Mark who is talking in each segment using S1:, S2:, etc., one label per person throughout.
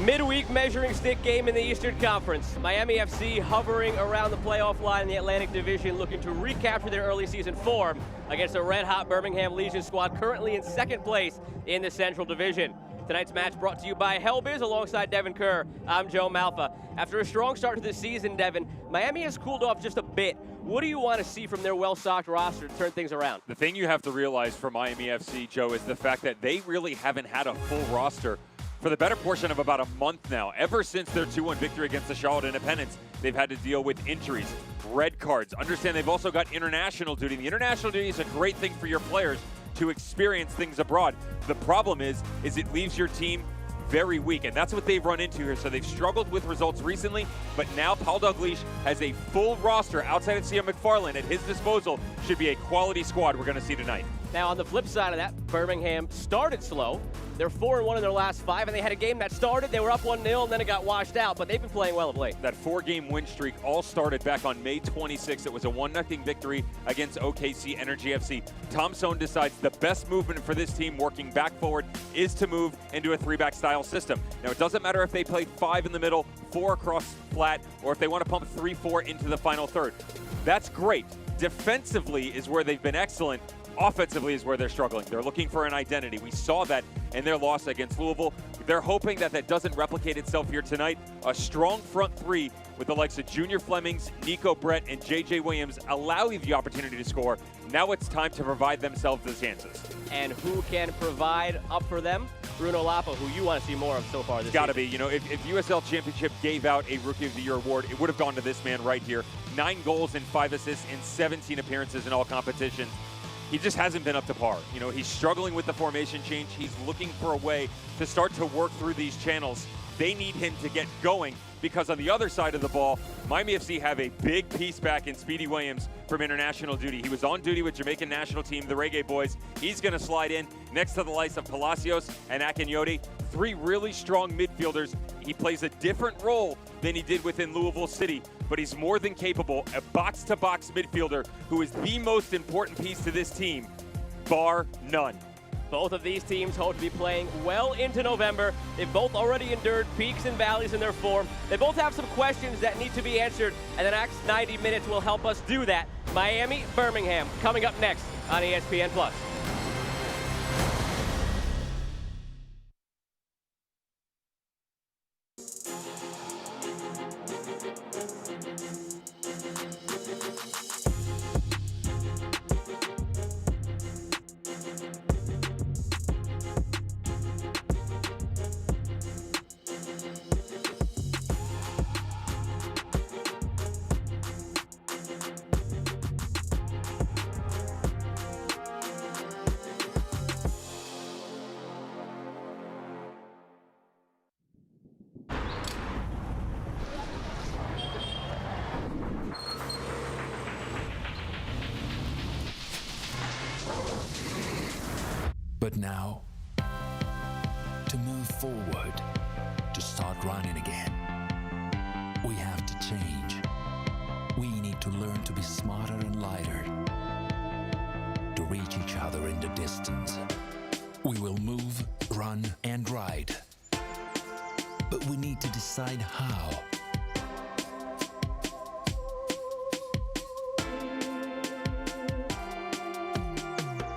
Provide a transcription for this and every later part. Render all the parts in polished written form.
S1: midweek measuring stick game in the Eastern Conference. Miami FC hovering around the playoff line in the Atlantic Division, looking to recapture their early season form against a red-hot Birmingham Legion squad currently in second place in the Central Division. Tonight's match brought to you by Hellbiz alongside Devin Kerr. I'm Joe Malfa. After a strong start to the season, Devin, Miami has cooled off just a bit. What do you want to see from their well-stocked roster to turn things around?
S2: The thing you have to realize for Miami FC, Joe, is the fact that they really haven't had a full roster for the better portion of about a month now. Ever since their 2-1 victory against the Charlotte Independents, they've had to deal with injuries, red cards. Understand they've also got international duty. The international duty is a great thing for your players to experience things abroad. The problem is it leaves your team very weak, and that's what they've run into here. So they've struggled with results recently, but now Paul Dalglish has a full roster outside of Sia McFarland at his disposal. Should be a quality squad we're going to see tonight.
S1: Now, on the flip side of that, Birmingham started slow. They're 4-1 in their last 5, and they had a game that started. They were up 1-0, and then it got washed out, but they've been playing well of late.
S2: That 4-game win streak all started back on May 26th. It was a 1-0 victory against OKC Energy FC. Tom Sohn decides the best movement for this team working back forward is to move into a 3-back style system. Now, it doesn't matter if they play 5 in the middle, 4 across flat, or if they want to pump 3-4 into the final third. That's great. Defensively is where they've been excellent. Offensively is where they're struggling. They're looking for an identity. We saw that in their loss against Louisville. They're hoping that that doesn't replicate itself here tonight. A strong front three with the likes of Junior Flemings, Nico Brett, and J.J. Williams allow you the opportunity to score. Now it's time to provide themselves the chances.
S1: And who can provide up for them? Bruno Lapa, who you want to see more of so far this season.
S2: Got to be. You know, if USL Championship gave out a Rookie of the Year award, it would have gone to this man right here. 9 goals and 5 assists in 17 appearances in all competitions. He just hasn't been up to par. You know, he's struggling with the formation change. He's looking for a way to start to work through these channels. They need him to get going because on the other side of the ball, Miami FC have a big piece back in Speedy Williams from international duty. He was on duty with Jamaican national team, the Reggae Boys. He's going to slide in next to the likes of Palacios and Akinyoti. 3 really strong midfielders. He plays a different role than he did within Louisville City, but he's more than capable, a box-to-box midfielder who is the most important piece to this team, bar none.
S1: Both of these teams hope to be playing well into November. They've both already endured peaks and valleys in their form. They both have some questions that need to be answered, and the next 90 minutes will help us do that. Miami, Birmingham, coming up next on ESPN+.
S3: But now, to move forward, to start running again, we have to change. We need to learn to be smarter and lighter, to reach each other in the distance. We will move, run, and ride. But we need to decide how.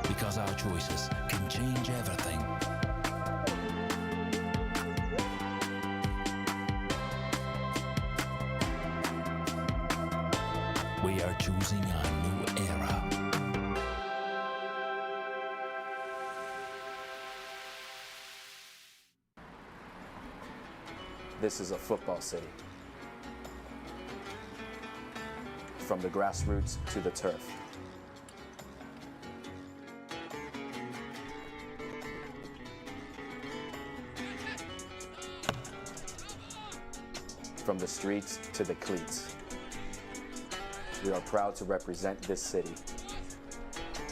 S3: Because our choices can change everything. We are choosing a new era.
S4: This is a football city. From the grassroots to the turf. From the streets to the cleats. We are proud to represent this city.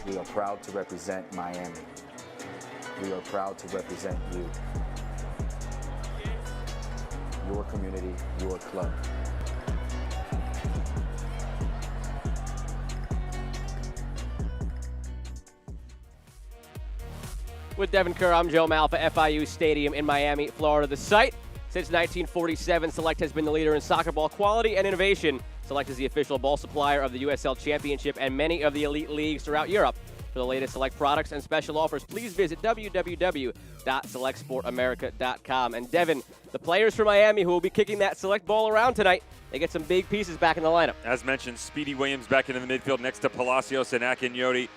S4: We are proud to represent Miami. We are proud to represent you. Your community, your club.
S1: With Devin Kerr, I'm Joe Malfa, FIU Stadium in Miami, Florida. The site Since 1947, Select has been the leader in soccer ball quality and innovation. Select is the official ball supplier of the USL Championship and many of the elite leagues throughout Europe. For the latest Select products and special offers, please visit www.selectsportamerica.com. And Devin, the players from Miami who will be kicking that Select ball around tonight, they get some big pieces back in the lineup.
S2: As mentioned, Speedy Williams back into the midfield next to Palacios and Akinyoti.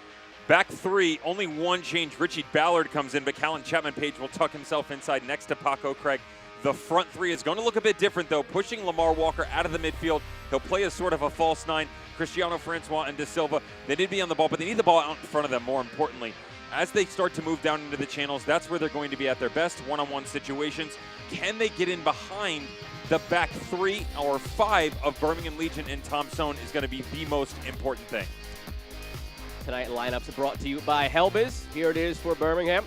S2: Back three, only one change. Richie Ballard comes in, but Callan Chapman-Page will tuck himself inside next to Paco Craig. The front three is going to look a bit different, though, pushing Lamar Walker out of the midfield. He'll play as sort of a false nine. Cristiano Francois and De Silva, they need to be on the ball, but they need the ball out in front of them, more importantly. As they start to move down into the channels, that's where they're going to be at their best, one-on-one situations. Can they get in behind the back three or five of Birmingham Legion and Tom Sohn is going to be the most important thing.
S1: Tonight, lineups are brought to you by Helbiz. Here it is for Birmingham.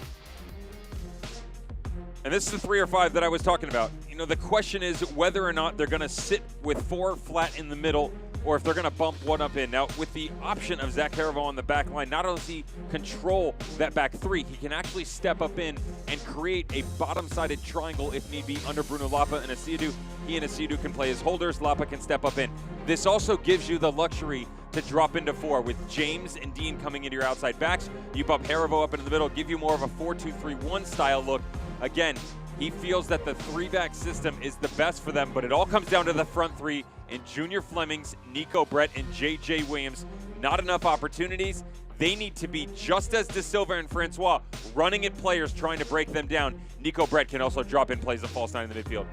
S2: And this is the 3 or 5 that I was talking about. You know, the question is whether or not they're going to sit with 4 flat in the middle or if they're going to bump one up in. Now, with the option of Zach Haribo on the back line, not only does he control that back three, he can actually step up in and create a bottom-sided triangle if need be under Bruno Lapa and Asidou. He and Asidou can play as holders. Lapa can step up in. This also gives you the luxury to drop into 4 with James and Dean coming into your outside backs. You bump Haribo up into the middle, give you more of a 4-2-3-1 style look. Again, he feels that the 3-back system is the best for them, but it all comes down to the front three in Junior Flemings, Nico Brett, and J.J. Williams. Not enough opportunities. They need to be just as De Silva and Francois running at players trying to break them down. Nico Brett can also drop in plays a false nine in the midfield.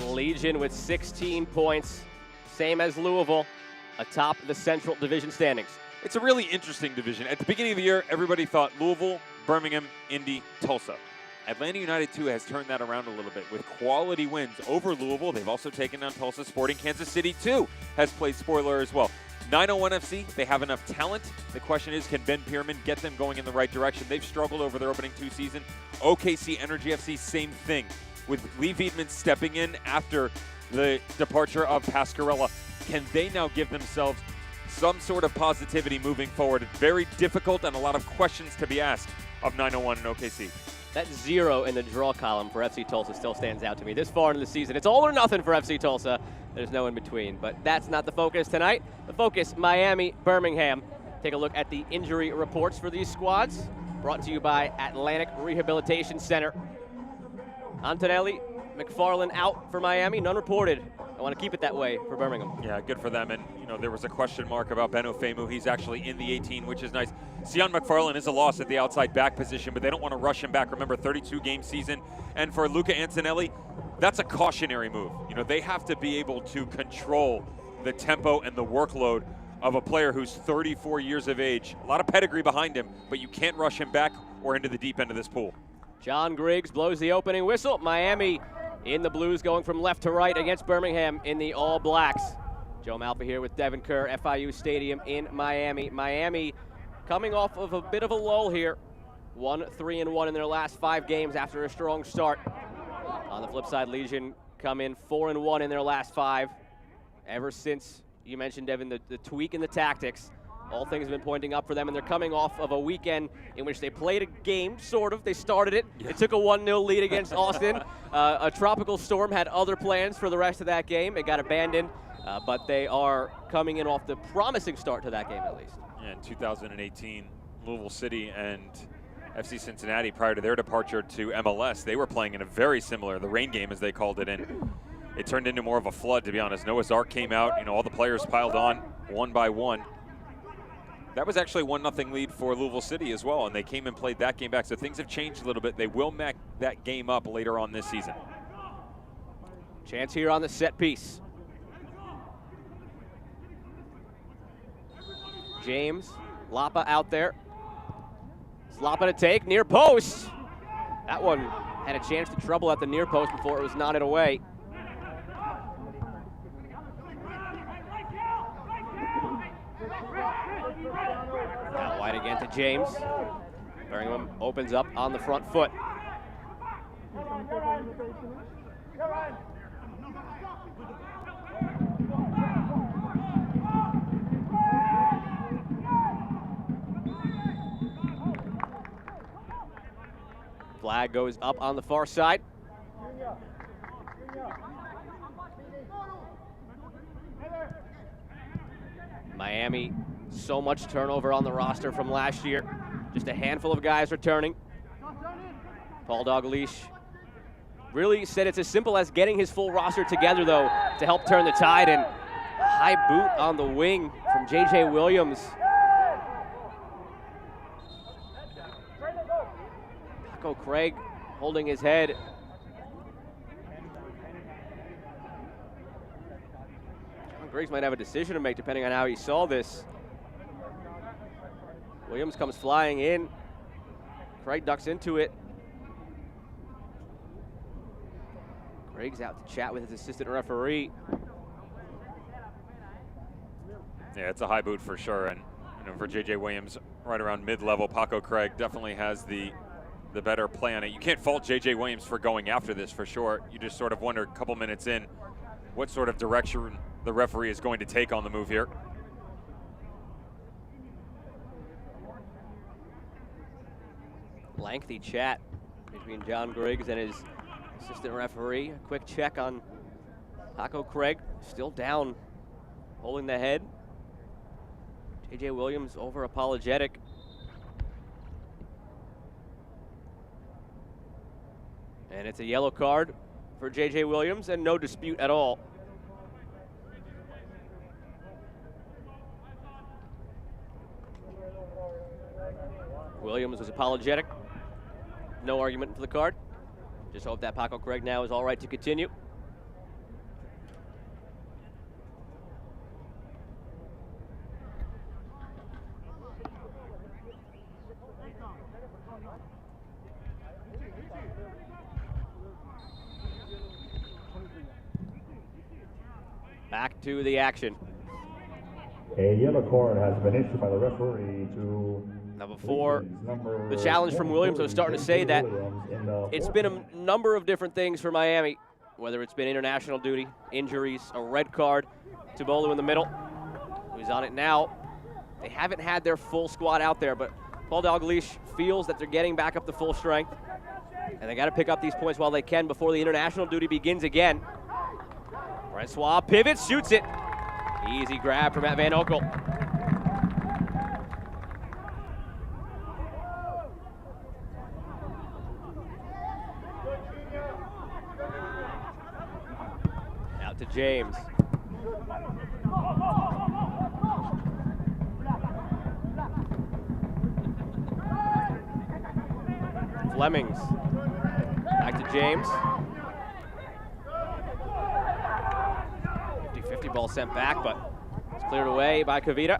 S1: Legion with 16 points, same as Louisville, atop the Central Division standings.
S2: It's a really interesting division. At the beginning of the year, everybody thought Louisville, Birmingham, Indy, Tulsa. Atlanta United, too, has turned that around a little bit with quality wins over Louisville. They've also taken down Tulsa. Sporting Kansas City, too, has played spoiler as well. 901 FC, they have enough talent. The question is, can Ben Pierman get them going in the right direction? They've struggled over their opening 2 seasons. OKC Energy FC, same thing. With Lee Wiedemann stepping in after the departure of Pascarella, can they now give themselves some sort of positivity moving forward? Very difficult and a lot of questions to be asked of 901 and OKC.
S1: That 0 in the draw column for FC Tulsa still stands out to me. This far into the season, it's all or nothing for FC Tulsa. There's no in between, but that's not the focus tonight. The focus, Miami, Birmingham. Take a look at the injury reports for these squads, brought to you by Atlantic Rehabilitation Center. Antonelli, McFarland out for Miami, none reported. I want to keep it that way for Birmingham.
S2: Yeah, good for them. And, you know, there was a question mark about Ben Ofemu. He's actually in the 18, which is nice. Sion McFarland is a loss at the outside back position, but they don't want to rush him back. Remember, 32-game season. And for Luca Antonelli, that's a cautionary move. You know, they have to be able to control the tempo and the workload of a player who's 34 years of age. A lot of pedigree behind him, but you can't rush him back or into the deep end of this pool.
S1: John Griggs blows the opening whistle. Miami in the blues, going from left to right against Birmingham in the All Blacks. Joe Malpa here with Devin Kerr, FIU Stadium in Miami. Miami coming off of a bit of a lull here. 1-3-1 in their last 5 games after a strong start. On the flip side, Legion come in 4-1 in their last 5. Ever since, you mentioned, Devin, the tweak in the tactics, all things have been pointing up for them, and they're coming off of a weekend in which they played a game, sort of. They started it. They took a 1-0 lead against Austin. A tropical storm had other plans for the rest of that game. It got abandoned, but they are coming in off the promising start to that game, at least.
S2: Yeah, in 2018, Louisville City and FC Cincinnati, prior to their departure to MLS, they were playing in a very similar, the rain game as they called it, and it turned into more of a flood, to be honest. Noah's Ark came out, you know, all the players piled on one by one. That was actually 1-0 lead for Louisville City as well, and they came and played that game back. So things have changed a little bit. They will make that game up later on this season.
S1: Chance here on the set piece. James, Lapa out there. It's Lapa to take, near post. That one had a chance to trouble at the near post before it was knotted away. Out wide again to James. Birmingham opens up on the front foot. Flag goes up on the far side. Miami, so much turnover on the roster from last year. Just a handful of guys returning. Paul Dalglish really said it's as simple as getting his full roster together, though, to help turn the tide. And high boot on the wing from J.J. Williams. Paco Craig holding his head. John Griggs might have a decision to make depending on how he saw this. Williams comes flying in. Craig ducks into it. Craig's out to chat with his assistant referee.
S2: Yeah, it's a high boot for sure, and for J.J. Williams, right around mid-level, Paco Craig definitely has the better play on it. You can't fault J.J. Williams for going after this for sure. You just sort of wonder a couple minutes in what sort of direction the referee is going to take on the move here.
S1: Lengthy chat between John Griggs and his assistant referee. A quick check on Paco Craig, still down, holding the head. J.J. Williams over apologetic. And it's a yellow card for J.J. Williams and no dispute at all. Williams was apologetic. No argument for the card. Just hope that Paco Craig now is all right to continue. Back to the action.
S5: A yellow card has been issued by the referee to...
S1: Now before the challenge from Williams, I was starting to say that it's been a number of different things for Miami, whether it's been international duty, injuries, a red card, Tubolu in the middle, who's on it now. They haven't had their full squad out there, but Paul Dalglish feels that they're getting back up to full strength, and they got to pick up these points while they can before the international duty begins again. Francois pivots, shoots it. Easy grab from Matt Van Oekel. Out to James. Flemings. Back to James. 50-50 ball sent back, but it's cleared away by Kavita.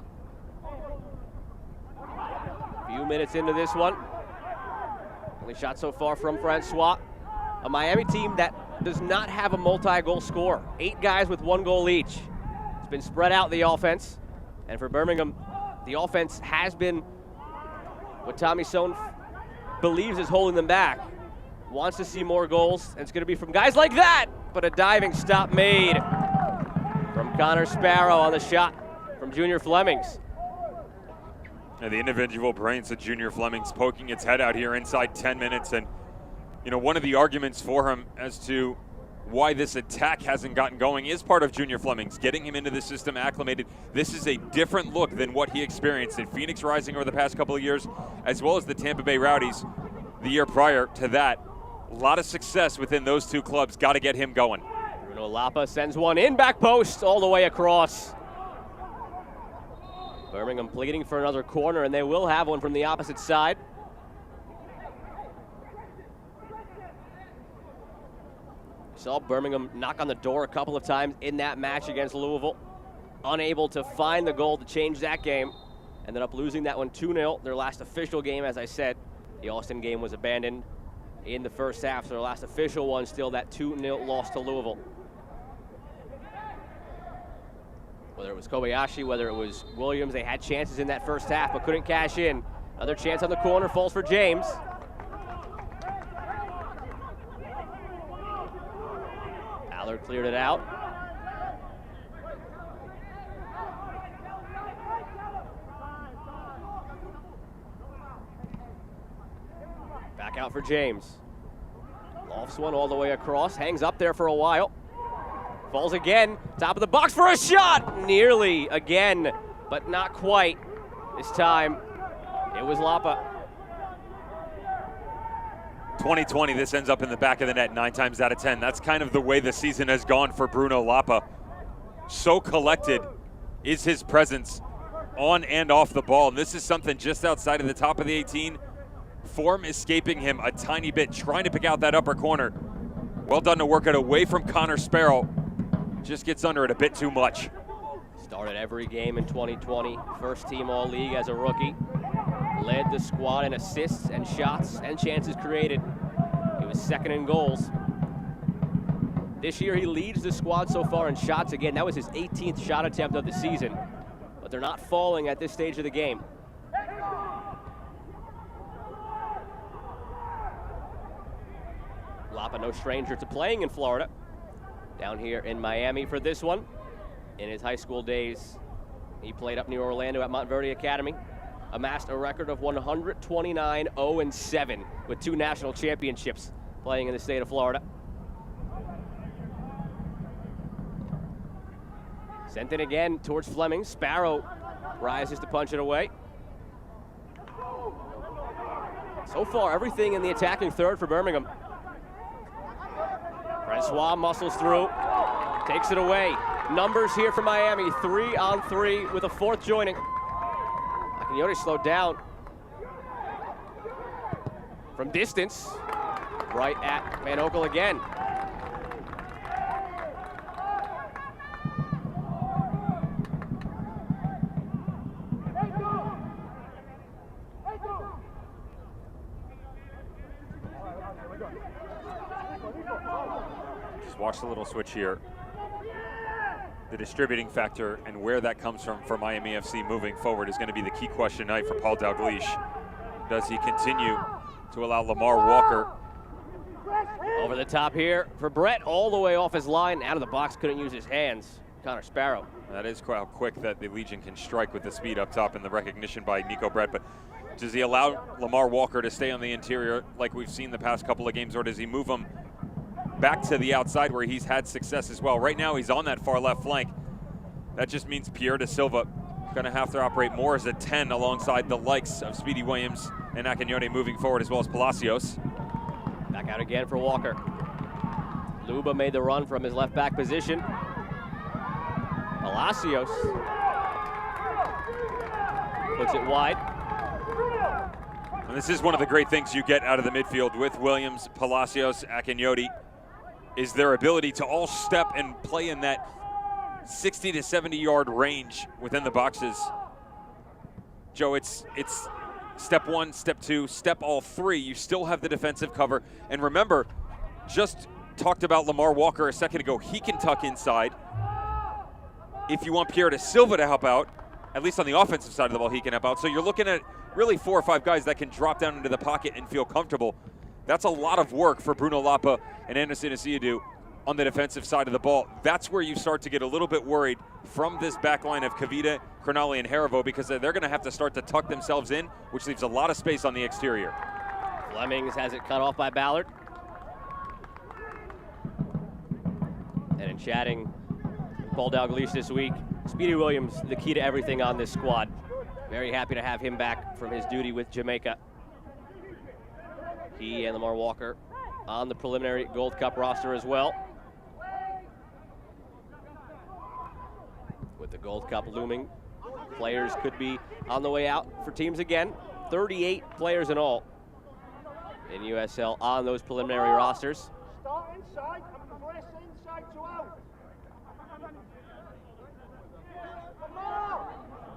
S1: A few minutes into this one. Only shot so far from Francois. A Miami team that does not have a multi-goal scorer. 8 guys with 1 goal each. It's been spread out, the offense. And for Birmingham, the offense has been what Tommy Sohn believes is holding them back. Wants to see more goals, and it's going to be from guys like that. But a diving stop made from Connor Sparrow on the shot from Junior Flemings.
S2: And the individual brains of Junior Flemings poking its head out here inside 10 minutes. And, one of the arguments for him as to why this attack hasn't gotten going is part of Junior Flemings, getting him into the system, acclimated. This is a different look than what he experienced in Phoenix Rising over the past couple of years, as well as the Tampa Bay Rowdies the year prior to that. A lot of success within those 2 clubs. Got to get him going.
S1: Bruno Lapa sends one in, back post, all the way across. Birmingham pleading for another corner, and they will have one from the opposite side. Saw Birmingham knock on the door a couple of times in that match against Louisville. Unable to find the goal to change that game. Ended up losing that one 2-0. Their last official game, as I said, the Austin game was abandoned in the first half. So their last official one, still that 2-0 loss to Louisville. Whether it was Kobayashi, whether it was Williams, they had chances in that first half but couldn't cash in. Another chance on the corner falls for James. Allard cleared it out. Back out for James. Lofts one all the way across, hangs up there for a while. Falls again, top of the box for a shot! Nearly again but not quite. This time, it was Lapa.
S2: 2020, this ends up in the back of the net 9 times out of 10. That's kind of the way the season has gone for Bruno Lapa. So collected is his presence on and off the ball. And this is something just outside of the top of the 18. Form escaping him a tiny bit, trying to pick out that upper corner. Well done to work it away from Connor Sparrow. Just gets under it a bit too much.
S1: Started every game in 2020. First team All-League as a rookie. Led the squad in assists and shots and chances created. He was second in goals. This year he leads the squad so far in shots. Again, that was his 18th shot attempt of the season. But they're not falling at this stage of the game. Lapa, no stranger to playing in Florida. Down here in Miami for this one. In his high school days, he played up near Orlando at Montverde Academy. Amassed a record of 129-0-7 with 2 national championships playing in the state of Florida. Sent in again towards Fleming. Sparrow rises to punch it away. So far, everything in the attacking third for Birmingham. Francois muscles through, takes it away. Numbers here for Miami, 3-on-3 with a 4th joining. Akinioti slowed down. From distance, right at Van Okel again.
S2: Just watch the little switch here. The distributing factor and where that comes from for Miami FC moving forward is going to be the key question tonight for Paul Dalglish. Does he continue to allow Lamar Walker?
S1: Over the top here for Brett, all the way off his line, out of the box, couldn't use his hands. Connor Sparrow.
S2: That is how quick that the Legion can strike with the speed up top and the recognition by Nico Brett. But does he allow Lamar Walker to stay on the interior like we've seen the past couple of games, or does he move him back to the outside where he's had success as well? Right now he's on that far left flank. That just means Pierre da Silva gonna have to operate more as a 10 alongside the likes of Speedy Williams and Akinioti moving forward, as well as Palacios.
S1: Back out again for Walker. Luba made the run from his left back position. Palacios puts it wide.
S2: And this is one of the great things you get out of the midfield with Williams, Palacios, Akinioti, is their ability to all step and play in that 60 to 70 yard range within the boxes. Joe, it's step 1, step 2, step all 3. You still have the defensive cover. And remember, just talked about Lamar Walker a second ago. He can tuck inside. If you want Pierre da Silva to help out, at least on the offensive side of the ball, he can help out. So you're looking at really 4 or 5 guys that can drop down into the pocket and feel comfortable. That's a lot of work for Bruno Lapa and Anderson Asiadu on the defensive side of the ball. That's where you start to get a little bit worried from this back line of Kavita, Crognali, and Harivo, because they're going to have to start to tuck themselves in, which leaves a lot of space on the exterior.
S1: Flemings has it cut off by Ballard. And in chatting Paul Dalglish this week, Speedy Williams, the key to everything on this squad. Very happy to have him back from his duty with Jamaica. He and Lamar Walker on the preliminary Gold Cup roster as well. With the Gold Cup looming, players could be on the way out for teams again. 38 players in all in USL on those preliminary rosters.
S6: Start inside and press inside to out.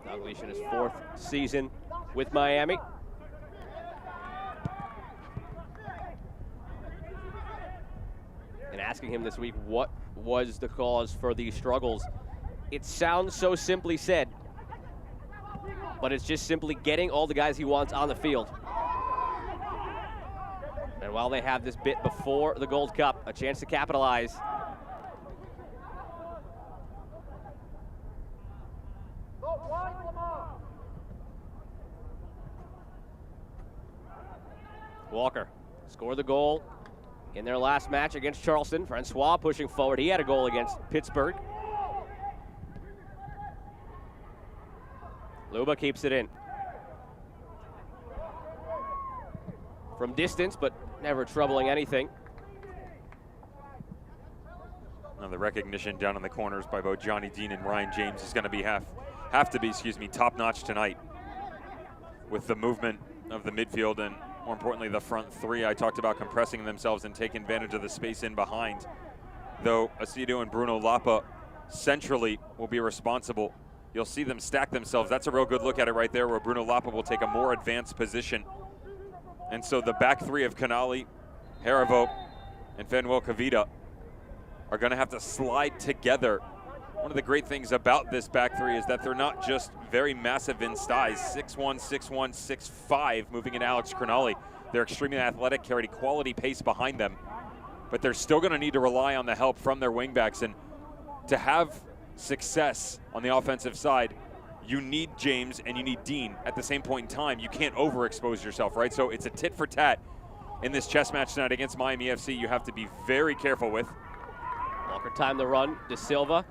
S1: Dalglish in his 4th season with Miami. And asking him this week, what was the cause for these struggles? It sounds so simply said, but it's just simply getting all the guys he wants on the field. And while they have this bit before the Gold Cup, a chance to capitalize. Walker scored the goal in their last match against Charleston. Francois pushing forward. He had a goal against Pittsburgh. Luba keeps it in. From distance, but never troubling anything.
S2: Now the recognition down in the corners by both Johnny Dean and Ryan James is going to be have to be, top-notch tonight. With the movement of the midfield and, more importantly, the front three. I talked about compressing themselves and taking advantage of the space in behind. Though Acedo and Bruno Lapa centrally will be responsible. You'll see them stack themselves. That's a real good look at it right there, where Bruno Lapa will take a more advanced position. And so the back three of Canali, Harivo, and Fanuel Kavita are going to have to slide together. One of the great things about this back three is that they're not just very massive in size, 6'1", 6'1", 6'5", moving in Alex Crognali. They're extremely athletic, carried a quality pace behind them, but they're still going to need to rely on the help from their wingbacks. And to have success on the offensive side, you need James and you need Dean at the same point in time. You can't overexpose yourself, right? So it's a tit for tat in this chess match tonight against Miami FC. You have to be very careful with.
S1: Walker timed the run. De Silva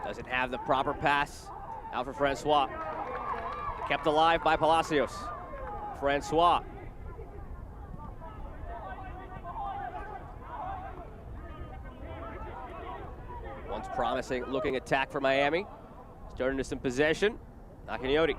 S1: doesn't have the proper pass. Out for Francois. Kept alive by Palacios. Francois. Once promising looking attack for Miami. Starting to some possession. Nakanioti.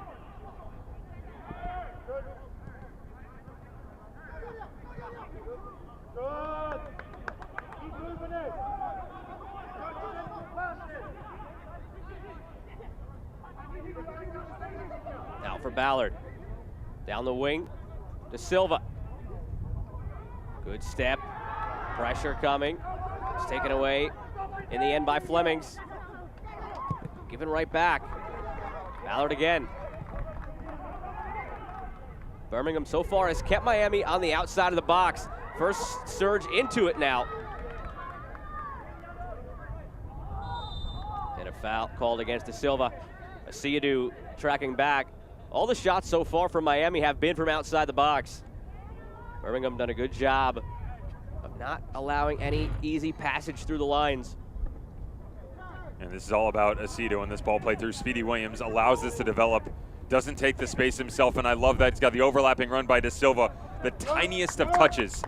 S1: Now for Ballard. Down the wing. De Silva. Good step. Pressure coming. It's taken away in the end by Flemings. Given right back. Ballard again. Birmingham so far has kept Miami on the outside of the box. First surge into it now. And a foul called against De Silva. Asiadu tracking back. All the shots so far from Miami have been from outside the box. Birmingham done a good job of not allowing any easy passage through the lines.
S2: And this is all about Acedo, and this ball played through Speedy Williams allows this to develop. Doesn't take the space himself, and I love that he's got the overlapping run by De Silva. The tiniest of touches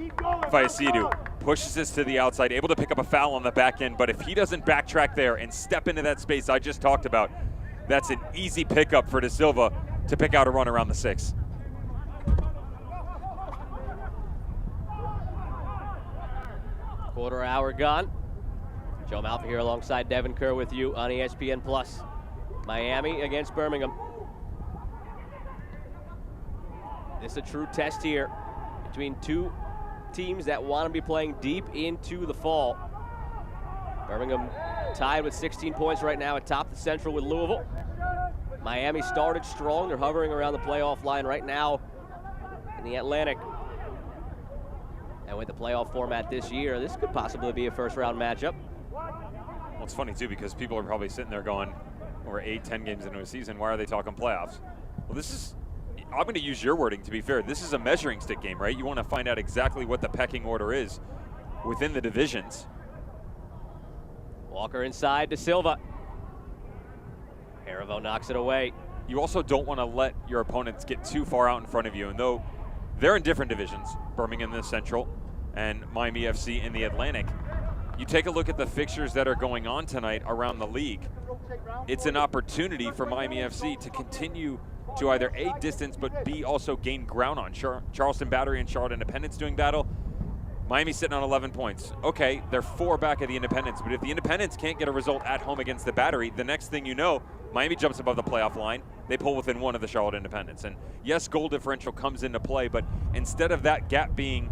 S2: by Acedo. Pushes this to the outside, able to pick up a foul on the back end, but if he doesn't backtrack there and step into that space I just talked about, that's an easy pickup for De Silva to pick out a run around the 6.
S1: Quarter hour gone. Joe Malfa here alongside Devin Kerr with you on ESPN+. Miami against Birmingham. This is a true test here between two teams that want to be playing deep into the fall. Birmingham tied with 16 points right now atop the Central with Louisville. Miami started strong. They're hovering around the playoff line right now in the Atlantic. And with the playoff format this year, this could possibly be a first-round matchup.
S2: Well, it's funny, too, because people are probably sitting there going, we're 8-10 games into a season, why are they talking playoffs? Well, this is, I'm going to use your wording, to be fair. This is a measuring stick game, right? You want to find out exactly what the pecking order is within the divisions.
S1: Walker inside to Silva. Harivo knocks it away.
S2: You also don't want to let your opponents get too far out in front of you. And though they're in different divisions, Birmingham in the Central and Miami FC in the Atlantic, you take a look at the fixtures that are going on tonight around the league. It's an opportunity for Miami FC to continue to either A, distance, but B, also gain ground on. Charleston Battery and Charlotte Independence doing battle. Miami sitting on 11 points. Okay, they're 4 back of the Independence, but if the Independence can't get a result at home against the Battery, the next thing you know, Miami jumps above the playoff line. They pull within 1 of the Charlotte Independence. And yes, goal differential comes into play, but instead of that gap being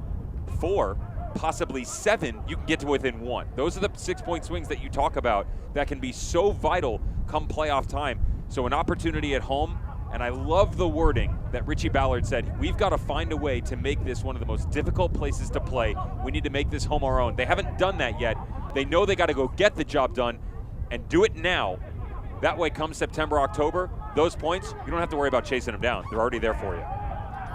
S2: 4, possibly 7, you can get to within 1. Those are the 6-point swings that you talk about that can be so vital come playoff time. So an opportunity at home, and I love the wording that Richie Ballard said, we've got to find a way to make this one of the most difficult places to play. We need to make this home our own. They haven't done that yet. They know they got to go get the job done and do it now. That way, come September, October, those points, you don't have to worry about chasing them down. They're already there for you.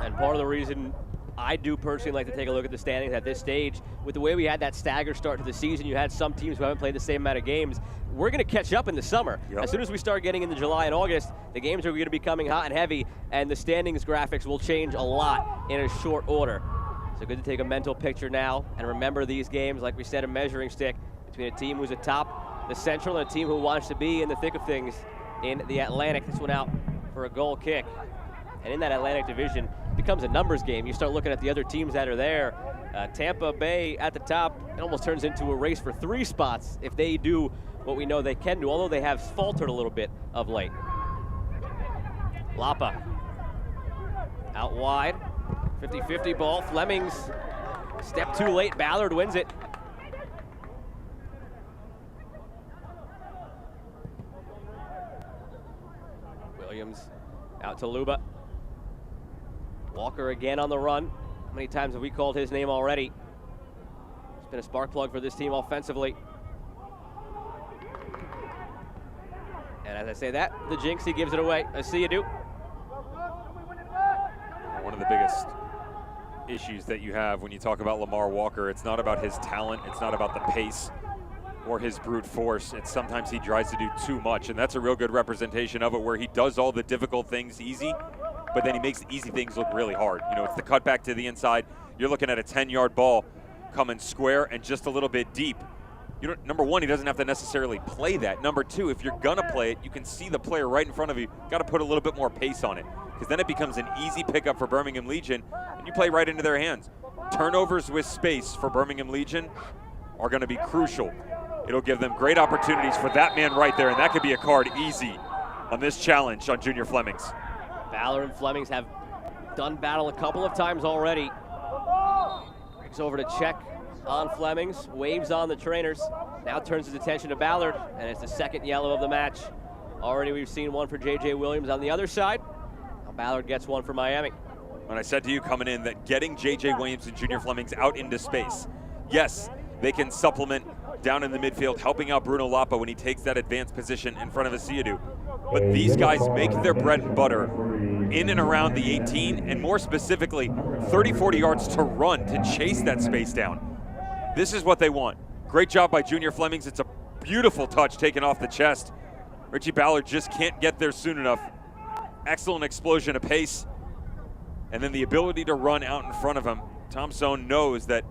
S1: And part of the reason I do personally like to take a look at the standings at this stage. With the way we had that staggered start to the season, you had some teams who haven't played the same amount of games. We're going to catch up in the summer.
S2: Yep.
S1: As soon as we start getting into July and August, the games are going to be coming hot and heavy, and the standings graphics will change a lot in a short order. So good to take a mental picture now and remember these games, like we said, a measuring stick between a team who's atop the Central and a team who wants to be in the thick of things in the Atlantic. This one out for a goal kick. And in that Atlantic division, it becomes a numbers game. You start looking at the other teams that are there. Tampa Bay at the top, it almost turns into a race for 3 spots if they do what we know they can do, although they have faltered a little bit of late. Lapa out wide, 50-50 ball. Flemings step too late. Ballard wins it. Williams out to Luba. Walker again on the run. How many times have we called his name already? It's been a spark plug for this team offensively. And as I say that, the jinx, he gives it away. I see you do.
S2: One of the biggest issues that you have when you talk about Lamar Walker, it's not about his talent, it's not about the pace or his brute force. It's sometimes he tries to do too much, and that's a real good representation of it, where he does all the difficult things easy, but then he makes the easy things look really hard. You know, it's the cutback to the inside. You're looking at a 10-yard ball coming square and just a little bit deep. You don't, number one, he doesn't have to necessarily play that. Number two, if you're gonna play it, you can see the player right in front of you. Got to put a little bit more pace on it, because then it becomes an easy pickup for Birmingham Legion, and you play right into their hands. Turnovers with space for Birmingham Legion are going to be crucial. It'll give them great opportunities for that man right there, and that could be a card easy on this challenge on Junior Flemings.
S1: Ballard and Flemings have done battle a couple of times already. Breaks over to check on Flemings, waves on the trainers, now turns his attention to Ballard, and it's the second yellow of the match. Already we've seen one for J.J. Williams on the other side. Now Ballard gets one for Miami.
S2: When I said to you coming in that getting J.J. Williams and Junior Flemings out into space, yes, they can supplement down in the midfield, helping out Bruno Lapa when he takes that advanced position in front of Asiadu. But these guys make their bread and butter in and around the 18, and more specifically, 30, 40 yards to run, to chase that space down. This is what they want. Great job by Junior Flemings. It's a beautiful touch taken off the chest. Richie Ballard just can't get there soon enough. Excellent explosion of pace. And then the ability to run out in front of him. Tom Sohn knows that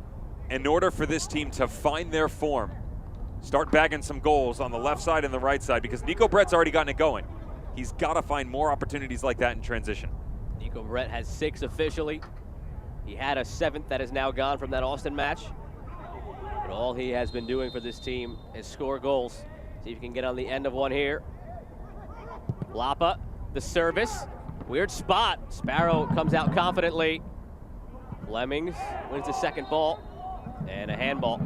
S2: in order for this team to find their form, start bagging some goals on the left side and the right side, because Nico Brett's already gotten it going. He's got to find more opportunities like that in transition.
S1: Nico Brett has 6 officially. He had a 7th that is now gone from that Austin match. But all he has been doing for this team is score goals. See if you can get on the end of one here. Lapa, the service. Weird spot. Sparrow comes out confidently. Flemings wins the second ball. And a handball.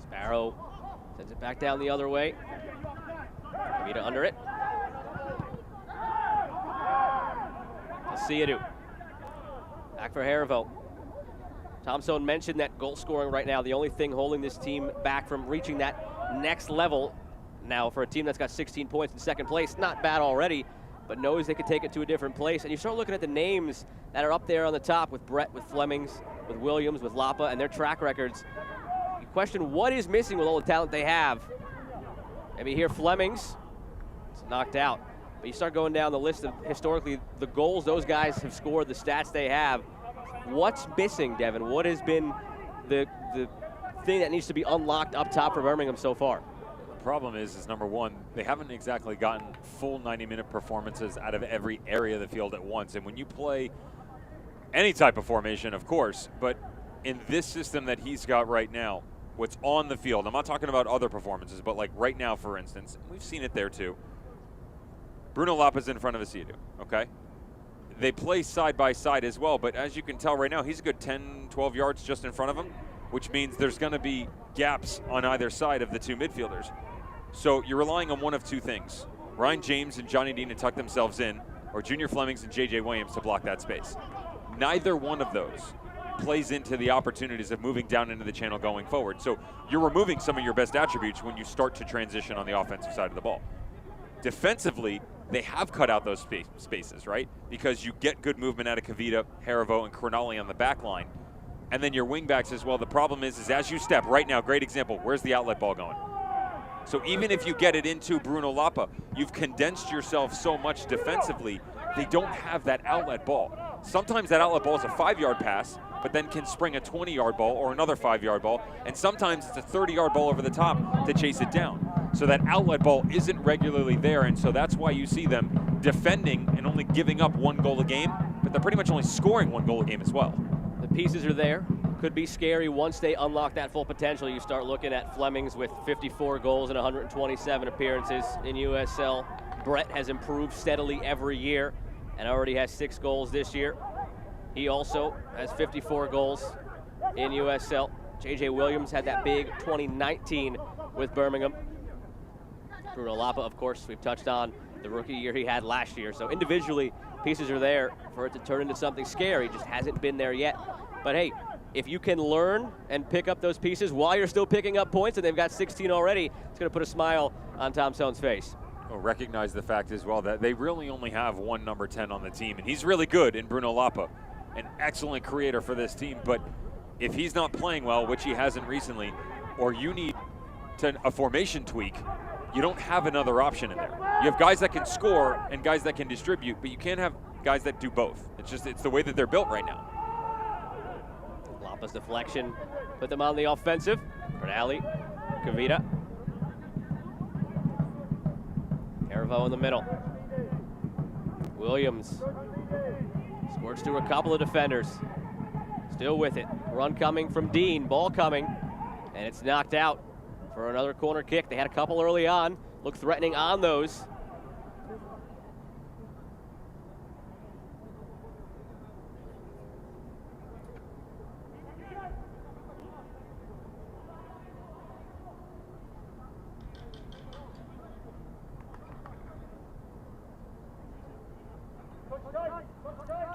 S1: Sparrow sends it back down the other way. Vita under it. Asiadu. Back for Harivo. Tom Sohn mentioned that goal scoring right now, the only thing holding this team back from reaching that next level now for a team that's got 16 points in second place. Not bad already, but knows they could take it to a different place. And you start looking at the names that are up there on the top with Brett, with Flemings, with Williams, with Lapa, and their track records. You question what is missing with all the talent they have. Maybe here Flemings, it's knocked out. But you start going down the list of historically the goals those guys have scored, the stats they have. What's missing, Devin? What has been the thing that needs to be unlocked up top for Birmingham so far?
S2: The problem is number one, they haven't exactly gotten full 90-minute performances out of every area of the field at once. And when you play any type of formation, of course, but in this system that he's got right now, what's on the field, I'm not talking about other performances, but like right now, for instance, we've seen it there too. Bruno Lapa's in front of Asiadu, okay? They play side by side as well, but as you can tell right now, he's a good 10, 12 yards just in front of him, which means there's going to be gaps on either side of the two midfielders. So you're relying on one of two things. Ryan James and Johnny Dean to tuck themselves in, or Junior Flemings and J.J. Williams to block that space. Neither one of those plays into the opportunities of moving down into the channel going forward. So you're removing some of your best attributes when you start to transition on the offensive side of the ball. Defensively, they have cut out those spaces, right? Because you get good movement out of Kavita, Harivo, and Crognali on the back line. And then your wingbacks as well. The problem is as you step, right now, great example, where's the outlet ball going? So even if you get it into Bruno Lapa, you've condensed yourself so much defensively, they don't have that outlet ball. Sometimes that outlet ball is a 5-yard pass, but then can spring a 20-yard ball or another 5-yard ball, and sometimes it's a 30-yard ball over the top to chase it down. So that outlet ball isn't regularly there, and so that's why you see them defending and only giving up 1 goal a game, but they're pretty much only scoring 1 goal a game as well.
S1: The pieces are there. Could be scary once they unlock that full potential. You start looking at Flemings with 54 goals and 127 appearances in USL. Brett has improved steadily every year and already has 6 goals this year. He also has 54 goals in USL. JJ Williams had that big 2019 with Birmingham. Bruno Lapa, of course, we've touched on the rookie year he had last year. So individually, pieces are there for it to turn into something scary. Just hasn't been there yet. But hey, if you can learn and pick up those pieces while you're still picking up points, and they've got 16 already, it's going to put a smile on Tom Sone's face.
S2: Well, recognize the fact as well that they really only have one number 10 on the team, and he's really good in Bruno Lapa, an excellent creator for this team. But if he's not playing well, which he hasn't recently, or you need a formation tweak, you don't have another option in there. You have guys that can score and guys that can distribute, but you can't have guys that do both. It's the way that they're built right now.
S1: Lapa's deflection put them on the offensive. Crognali, Kavita. Harivo in the middle. Williams squirts through a couple of defenders. Still with it. Run coming from Dean. Ball coming. And it's knocked out for another corner kick. They had a couple early on. Look threatening on those.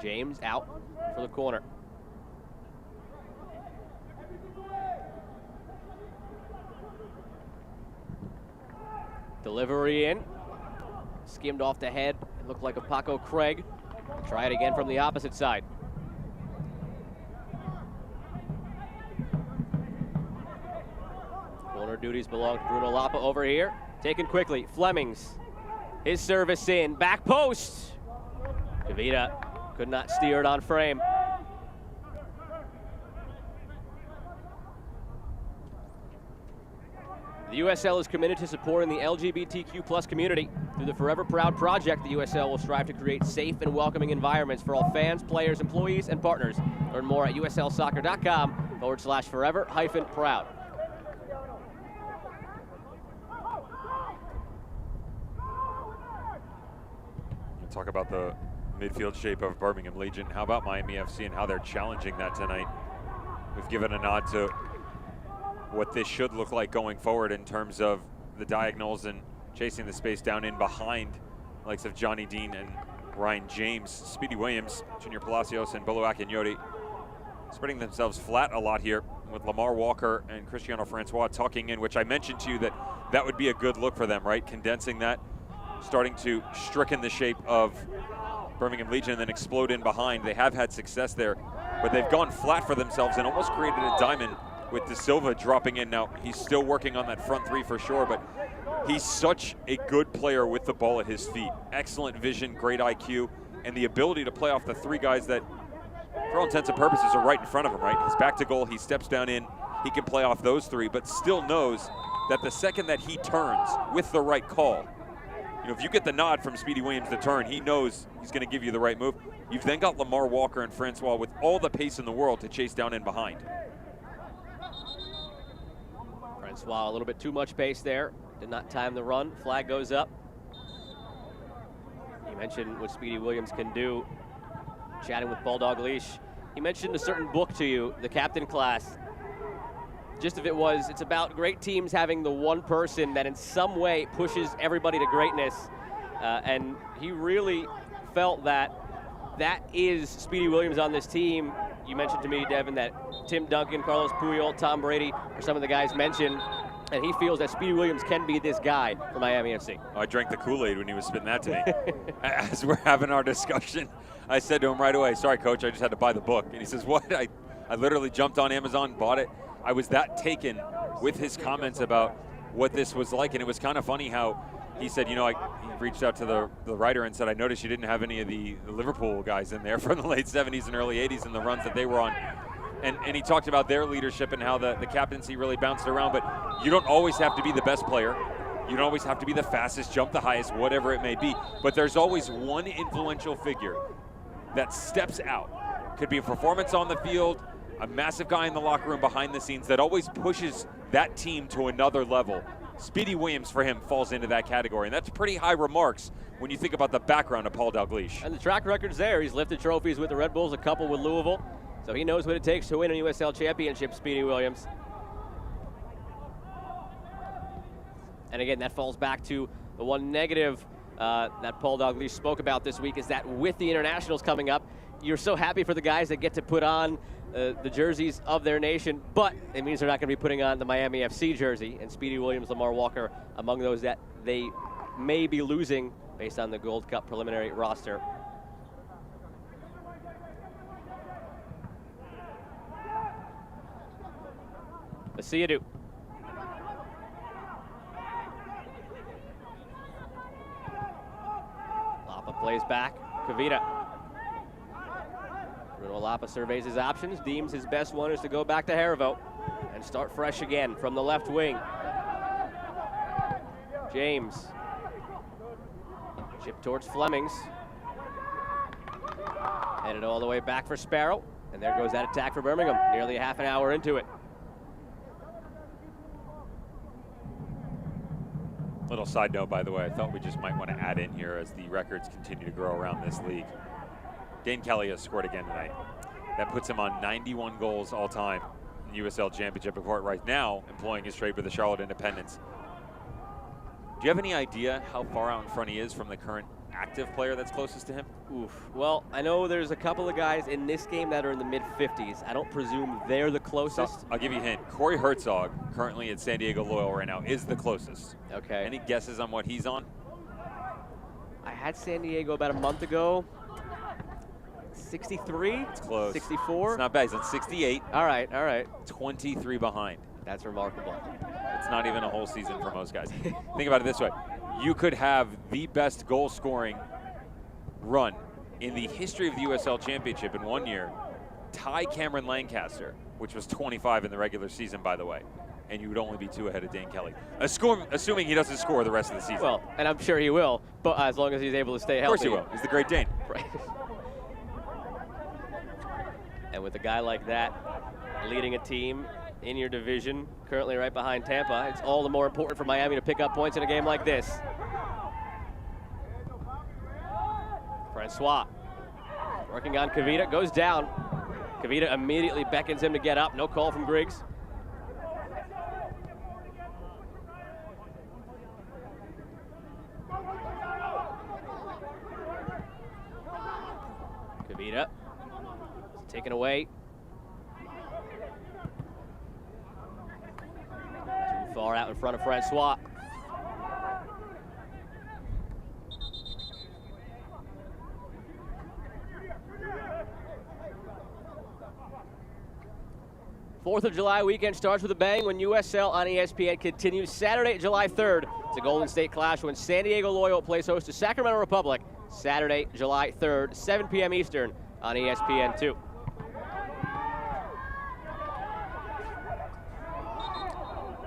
S1: James out for the corner. Delivery in. Skimmed off the head. It looked like a Paco Craig. Try it again from the opposite side. Corner duties belong to Bruno Lapa over here. Taken quickly. Flemings. His service in. Back post. Kavita could not steer it on frame. The USL is committed to supporting the LGBTQ+ community. Through the Forever Proud project, the USL will strive to create safe and welcoming environments for all fans, players, employees, and partners. Learn more at uslsoccer.com/forever-proud.
S2: Talk about the midfield shape of Birmingham Legion. How about Miami FC and how they're challenging that tonight? We've given a nod to what this should look like going forward in terms of the diagonals and chasing the space down in behind the likes of Johnny Dean and Ryan James. Speedy Williams, Junior Palacios, and Bolo Akinyori spreading themselves flat a lot here with Lamar Walker and Cristiano Francois tucking in, which I mentioned to you that would be a good look for them, right? Condensing that, starting to stricken the shape of Birmingham Legion and then explode in behind. They have had success there, but they've gone flat for themselves and almost created a diamond with De Silva dropping in. Now, he's still working on that front three for sure, but he's such a good player with the ball at his feet. Excellent vision, great IQ, and the ability to play off the 3 guys that, for all intents and purposes, are right in front of him, right? He's back to goal, he steps down in, he can play off those 3, but still knows that the second that he turns with the right call, you know, if you get the nod from Speedy Williams to turn, he knows he's going to give you the right move. You've then got Lamar Walker and Francois with all the pace in the world to chase down in behind.
S1: Francois, a little bit too much pace there. Did not time the run. Flag goes up. You mentioned what Speedy Williams can do. Chatting with Bulldog Leash. He mentioned a certain book to you, the Captain Class. Just if it was, it's about great teams having the one person that in some way pushes everybody to greatness. And he really felt that that is Speedy Williams on this team. You mentioned to me, Devin, that Tim Duncan, Carlos Puyol, Tom Brady are some of the guys mentioned, and he feels that Speedy Williams can be this guy for Miami FC.
S2: Oh, I drank the Kool-Aid when he was spitting that to me. As we're having our discussion, I said to him right away, sorry, coach, I just had to buy the book. And he says, what? I literally jumped on Amazon, bought it. I was that taken with his comments about what this was like, and it was kind of funny how he said, he reached out to the writer and said, I noticed you didn't have any of the Liverpool guys in there from the late 70s and early 80s and the runs that they were on. And he talked about their leadership and how the captaincy really bounced around, but you don't always have to be the best player. You don't always have to be the fastest, jump the highest, whatever it may be. But there's always one influential figure that steps out. Could be a performance on the field, a massive guy in the locker room behind the scenes that always pushes that team to another level. Speedy Williams, for him, falls into that category. And that's pretty high remarks when you think about the background of Paul Dalglish.
S1: And the track record's there. He's lifted trophies with the Red Bulls, a couple with Louisville. So he knows what it takes to win a USL championship, Speedy Williams. And again, that falls back to the one negative that Paul Dalglish spoke about this week, is that with the internationals coming up, you're so happy for the guys that get to put on the jerseys of their nation, but it means they're not going to be putting on the Miami FC jersey, and Speedy Williams, Lamar Walker, among those that they may be losing based on the Gold Cup preliminary roster. Asiadu. Lapa plays back. Kavita. Bruno Lapa surveys his options, deems his best one is to go back to Harivo and start fresh again from the left wing. James. Chip towards Flemings. Headed all the way back for Sparrow. And there goes that attack for Birmingham, nearly a half an hour into it.
S2: Little side note, by the way, I thought we just might want to add in here as the records continue to grow around this league. Dane Kelly has scored again tonight. That puts him on 91 goals all time in USL Championship report right now, employing his trade with the Charlotte Independents. Do you have any idea how far out in front he is from the current active player that's closest to him?
S1: Oof. Well, I know there's a couple of guys in this game that are in the mid-50s. I don't presume they're the closest.
S2: So, I'll give you a hint. Corey Herzog, currently at San Diego Loyal right now, is the closest.
S1: Okay.
S2: Any guesses on what he's on?
S1: I had San Diego about a month ago. 63?
S2: It's close.
S1: 64?
S2: It's not bad. He's on 68.
S1: All right, all right.
S2: 23 behind.
S1: That's remarkable.
S2: It's not even a whole season for most guys. Think about it this way. You could have the best goal-scoring run in the history of the USL Championship in 1 year, tie Cameron Lancaster, which was 25 in the regular season, by the way, and you would only be 2 ahead of Dane Kelly, assuming he doesn't score the rest of the season.
S1: Well, and I'm sure he will, but as long as he's able to stay healthy.
S2: Of course he will. He's the Great Dane.
S1: Right. And with a guy like that leading a team in your division, currently right behind Tampa, it's all the more important for Miami to pick up points in a game like this. Francois working on Kavita, goes down. Kavita immediately beckons him to get up. No call from Griggs. Kavita is taken away. Too far out in front of Francois. Fourth of July weekend starts with a bang when USL on ESPN continues Saturday, July 3rd. It's a Golden State clash when San Diego Loyal plays host to Sacramento Republic. Saturday, July 3rd, 7 p.m. Eastern on ESPN2.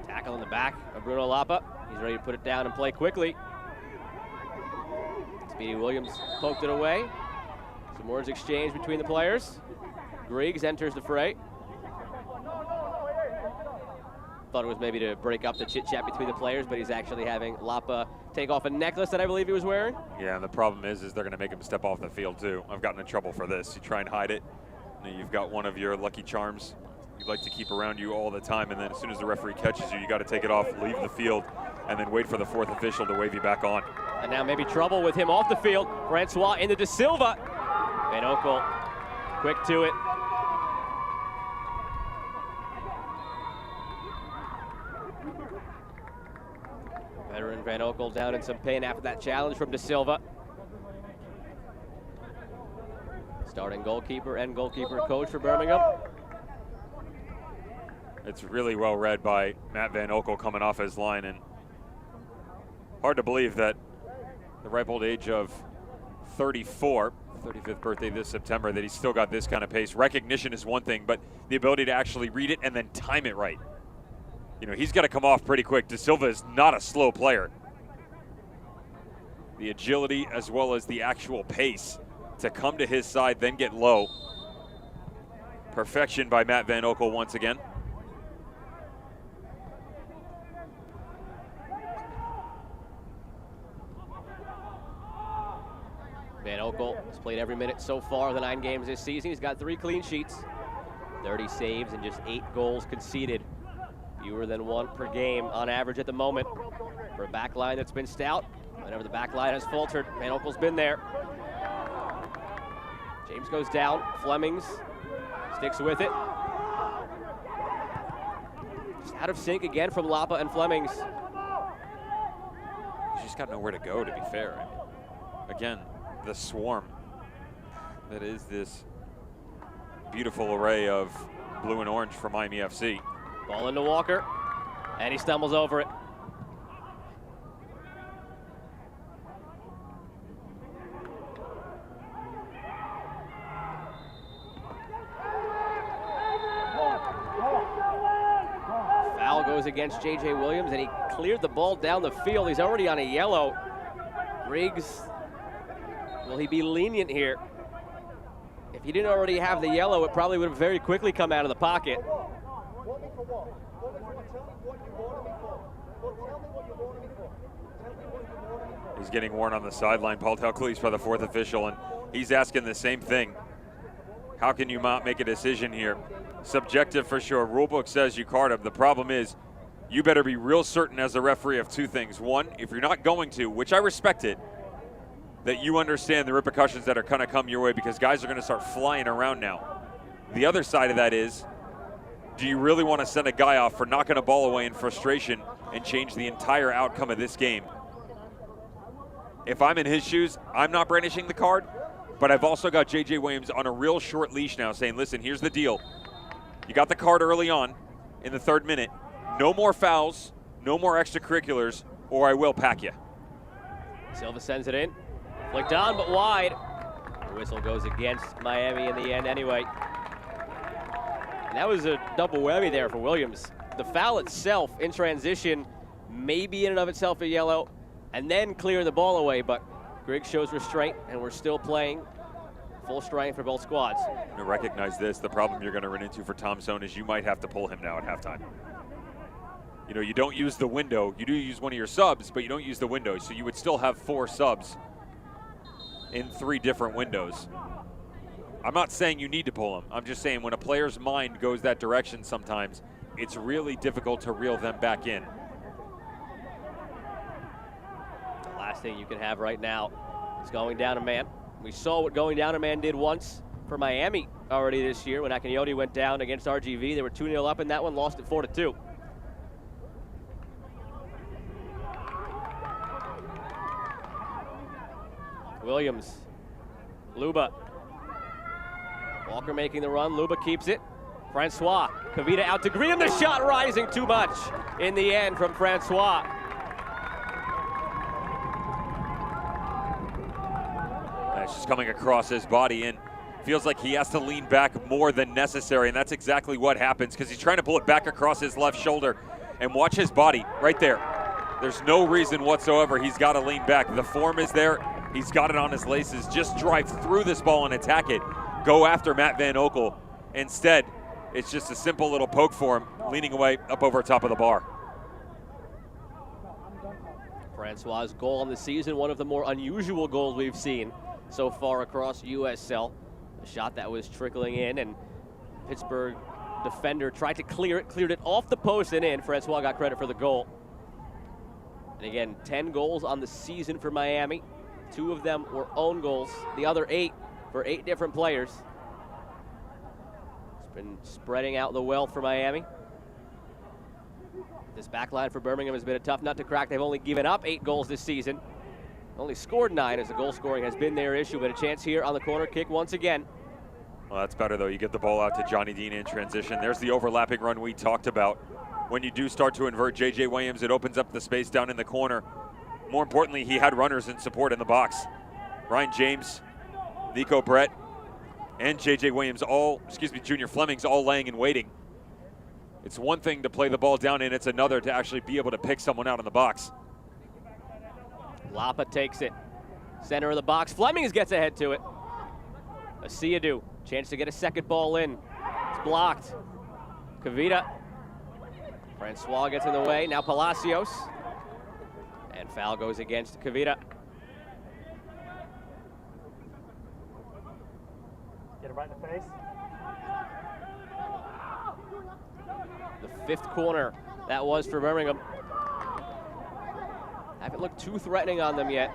S1: Tackle in the back of Bruno Lapa. He's ready to put it down and play quickly. Speedy Williams poked it away. Some words exchanged between the players. Griggs enters the fray. Thought it was maybe to break up the chit-chat between the players, but he's actually having Lapa take off a necklace that I believe he was wearing.
S2: Yeah, and the problem is they're going to make him step off the field, too. I've gotten in trouble for this. You try and hide it, and you've got one of your lucky charms you'd like to keep around you all the time, and then as soon as the referee catches you, you got to take it off, leave the field, and then wait for the fourth official to wave you back on.
S1: And now maybe trouble with him off the field. Francois into De Silva. Van Oekel, quick to it. Veteran Van Oekel down in some pain after that challenge from De Silva. Starting goalkeeper and goalkeeper coach for Birmingham.
S2: It's really well read by Matt Van Oekel coming off his line, and hard to believe that the ripe old age of 34, 35th birthday this September, that he's still got this kind of pace. Recognition is one thing, but the ability to actually read it and then time it right. You know, he's got to come off pretty quick. De Silva is not a slow player. The agility as well as the actual pace to come to his side, then get low. Perfection by Matt Van Oekel once again.
S1: Van Oekel has played every minute so far of the 9 games this season. He's got 3 clean sheets, 30 saves, and just 8 goals conceded. Fewer than 1 per game on average at the moment. For a back line that's been stout, whenever the back line has faltered, Van Oekel's been there. James goes down, Flemings sticks with it. Just out of sync again from Lapa and Flemings.
S2: He's just got nowhere to go, to be fair. Again, the swarm that is this beautiful array of blue and orange for Miami FC.
S1: Ball into Walker, and he stumbles over it. Foul goes against J.J. Williams, and he cleared the ball down the field. He's already on a yellow. Griggs, will he be lenient here? If he didn't already have the yellow, it probably would have very quickly come out of the pocket.
S2: He's getting warned on the sideline. Paul Telcleese by the 4th official, and he's asking the same thing. How can you not make a decision here? Subjective for sure. Rulebook says you card him. The problem is you better be real certain as a referee of 2 things. One, if you're not going to, which I respect it, that you understand the repercussions that are going to come your way, because guys are going to start flying around now. The other side of that is, do you really want to send a guy off for knocking a ball away in frustration and change the entire outcome of this game? If I'm in his shoes, I'm not brandishing the card, but I've also got J.J. Williams on a real short leash now saying, listen, here's the deal. You got the card early on in the 3rd minute. No more fouls, no more extracurriculars, or I will pack you.
S1: Silva sends it in. Flicked on, but wide. The whistle goes against Miami in the end anyway. And that was a double whammy there for Williams. The foul itself in transition may be in and of itself a yellow, and then clear the ball away, but Griggs shows restraint, and we're still playing full strength for both squads.
S2: To recognize this, the problem you're going to run into for Tom Sohn is you might have to pull him now at halftime. You know, you don't use the window. You do use one of your subs, but you don't use the window, so you would still have 4 subs in 3 different windows. I'm not saying you need to pull him. I'm just saying when a player's mind goes that direction sometimes, it's really difficult to reel them back in.
S1: The last thing you can have right now is going down a man. We saw what going down a man did once for Miami already this year when Akanyoti went down against RGV. They were 2-0 up in that one, lost it 4-2. Williams, Luba. Walker making the run, Luba keeps it. Francois, Kavita out to greet him, the shot rising too much in the end from Francois.
S2: It's just coming across his body and feels like he has to lean back more than necessary, and that's exactly what happens because he's trying to pull it back across his left shoulder. And watch his body right there. There's no reason whatsoever he's got to lean back. The form is there. He's got it on his laces. Just drive through this ball and attack it. Go after Matt Van Oekel. Instead, it's just a simple little poke for him, leaning away up over top of the bar.
S1: Francois' goal on the season, one of the more unusual goals we've seen so far across USL. A shot that was trickling in, and Pittsburgh defender tried to clear it, cleared it off the post and in. Francois got credit for the goal. And again, 10 goals on the season for Miami. 2 of them were own goals. The other 8 for 8 different players. It's been spreading out the wealth for Miami. This back line for Birmingham has been a tough nut to crack. They've only given up 8 goals this season. Only scored 9 as the goal scoring has been their issue, but a chance here on the corner kick once again.
S2: Well, that's better, though. You get the ball out to Johnny Dean in transition. There's the overlapping run we talked about. When you do start to invert J.J. Williams, it opens up the space down in the corner. More importantly, he had runners in support in the box. Ryan James, Nico Brett, and J.J. Williams, Junior Fleming's all laying and waiting. It's one thing to play the ball down in, it's another to actually be able to pick someone out in the box.
S1: Lapa takes it. Center of the box. Flemings gets ahead to it. Asiadu, chance to get a second ball in. It's blocked. Kavita. Francois gets in the way. Now Palacios. And foul goes against Kavita.
S6: Get him right in the face.
S1: The 5th corner that was for Birmingham. Haven't looked too threatening on them yet.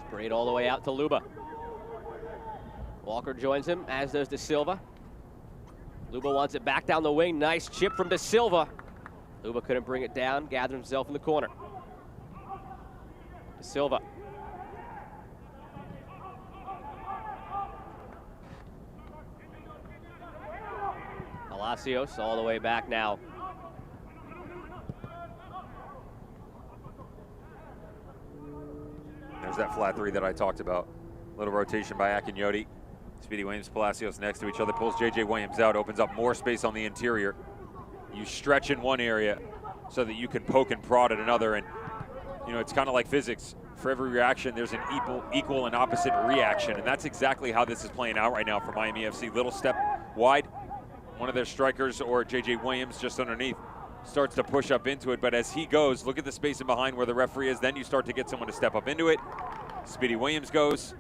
S1: Sprayed all the way out to Luba. Walker joins him, as does De Silva. Luba wants it back down the wing. Nice chip from De Silva. Luba couldn't bring it down, gathered himself in the corner. De Silva. Palacios all the way back now.
S2: There's that flat 3 that I talked about. Little rotation by Akinyoti. Speedy Williams, Palacios next to each other, pulls J.J. Williams out, opens up more space on the interior. You stretch in one area so that you can poke and prod at another, and you know, it's kind of like physics. For every reaction, there's an equal and opposite reaction, and that's exactly how this is playing out right now for Miami FC. Little step wide, one of their strikers, or J.J. Williams just underneath, starts to push up into it, but as he goes, look at the space in behind where the referee is, then you start to get someone to step up into it. Speedy Williams goes,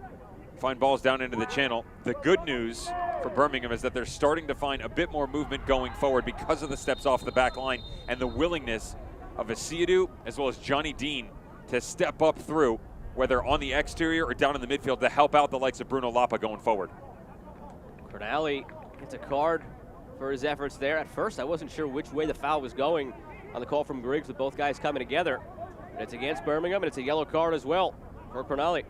S2: find balls down into the channel. The good news for Birmingham is that they're starting to find a bit more movement going forward because of the steps off the back line and the willingness of Asiadu as well as Johnny Dean to step up through, whether on the exterior or down in the midfield, to help out the likes of Bruno Lapa going forward.
S1: Cronali gets a card for his efforts there. At first, I wasn't sure which way the foul was going on the call from Griggs with both guys coming together. And it's against Birmingham, and it's a yellow card as well for Cronali.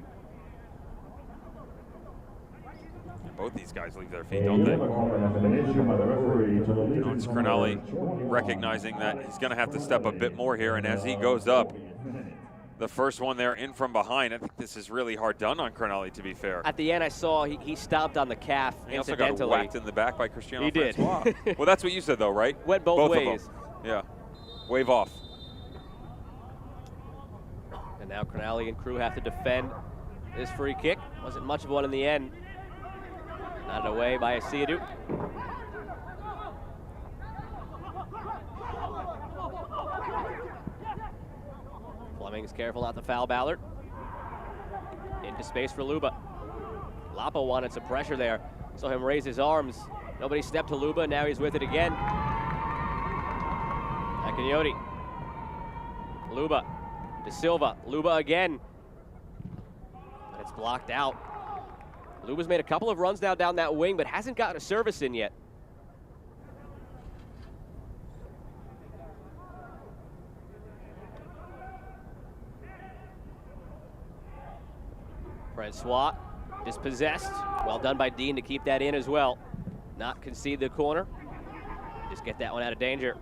S2: Both these guys leave their feet, don't they? It's Cronali recognizing that he's going to have to step a bit more here, and as he goes up, the first one there in from behind, I think this is really hard done on Cronali, to be fair.
S1: At the end, I saw he stomped on the calf
S2: He also
S1: incidentally.
S2: got whacked in the back by Cristiano
S1: He did.
S2: Francois. Well, that's what you said, though, right?
S1: Went both
S2: of
S1: ways.
S2: them. Yeah. Wave off.
S1: And now Cronali and crew have to defend this free kick. Wasn't much of one in the end. Nodded away by Asiadu. Fleming's careful not to foul Ballard. Into space for Luba. Lapa wanted some pressure there. Saw him raise his arms. Nobody stepped to Luba, now he's with it again. Akinyoti. Luba. De Silva. Luba again. But it's blocked out. Luba's made a couple of runs now down that wing, but hasn't gotten a service in yet. Francois dispossessed. Well done by Dean to keep that in as well. Not concede the corner. Just get that one out of danger.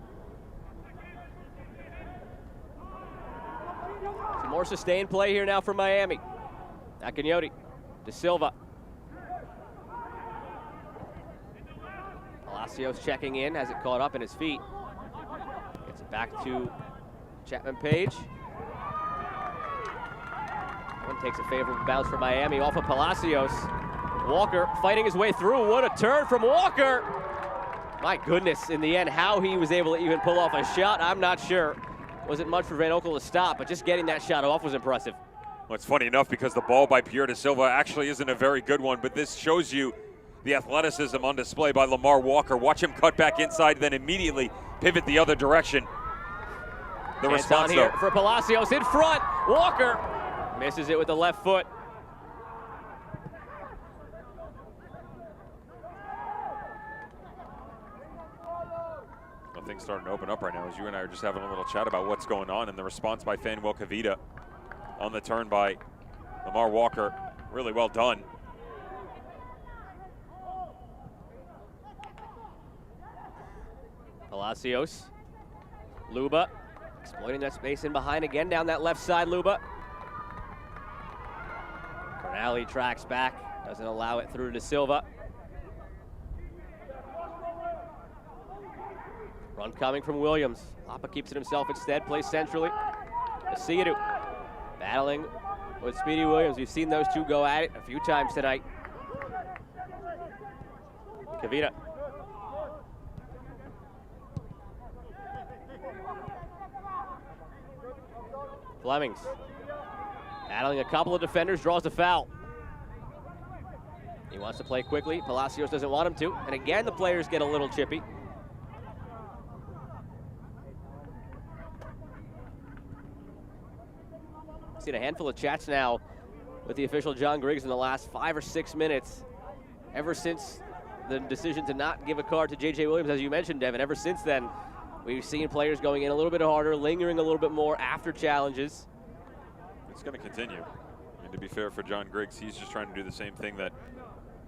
S1: Some more sustained play here now for Miami. Akinyoti. De Silva. Palacios checking in, has it caught up in his feet. Gets it back to Chapman Page. One takes a favorable bounce for Miami off of Palacios. Walker fighting his way through. What a turn from Walker. My goodness, in the end, how he was able to even pull off a shot, I'm not sure. Wasn't much for Van Oekel to stop, but just getting that shot off was impressive.
S2: Well, it's funny enough because the ball by Pierre De Silva actually isn't a very good one, but this shows you the athleticism on display by Lamar Walker. Watch him cut back inside, then immediately pivot the other direction. The response,
S1: here
S2: though,
S1: for Palacios in front. Walker misses it with the left foot.
S2: Well, things starting to open up right now as you and I are just having a little chat about what's going on, and the response by Fanuel Kavita on the turn by Lamar Walker. Really well done.
S1: Palacios. Luba exploiting that space in behind again down that left side, Luba. Cornally tracks back, doesn't allow it through to Silva. Run coming from Williams. Lapa keeps it himself instead, plays centrally. Asiadu battling with Speedy Williams. We've seen those two go at it a few times tonight. Kavita. Flemings battling a couple of defenders, draws the foul. He wants to play quickly. Palacios doesn't want him to. And again, the players get a little chippy. Seen a handful of chats now with the official John Griggs in the last 5 or 6 minutes. Ever since the decision to not give a card to J.J. Williams, as you mentioned, Devin, ever since then, we've seen players going in a little bit harder, lingering a little bit more after challenges.
S2: It's going to continue. I mean, to be fair for John Griggs, he's just trying to do the same thing that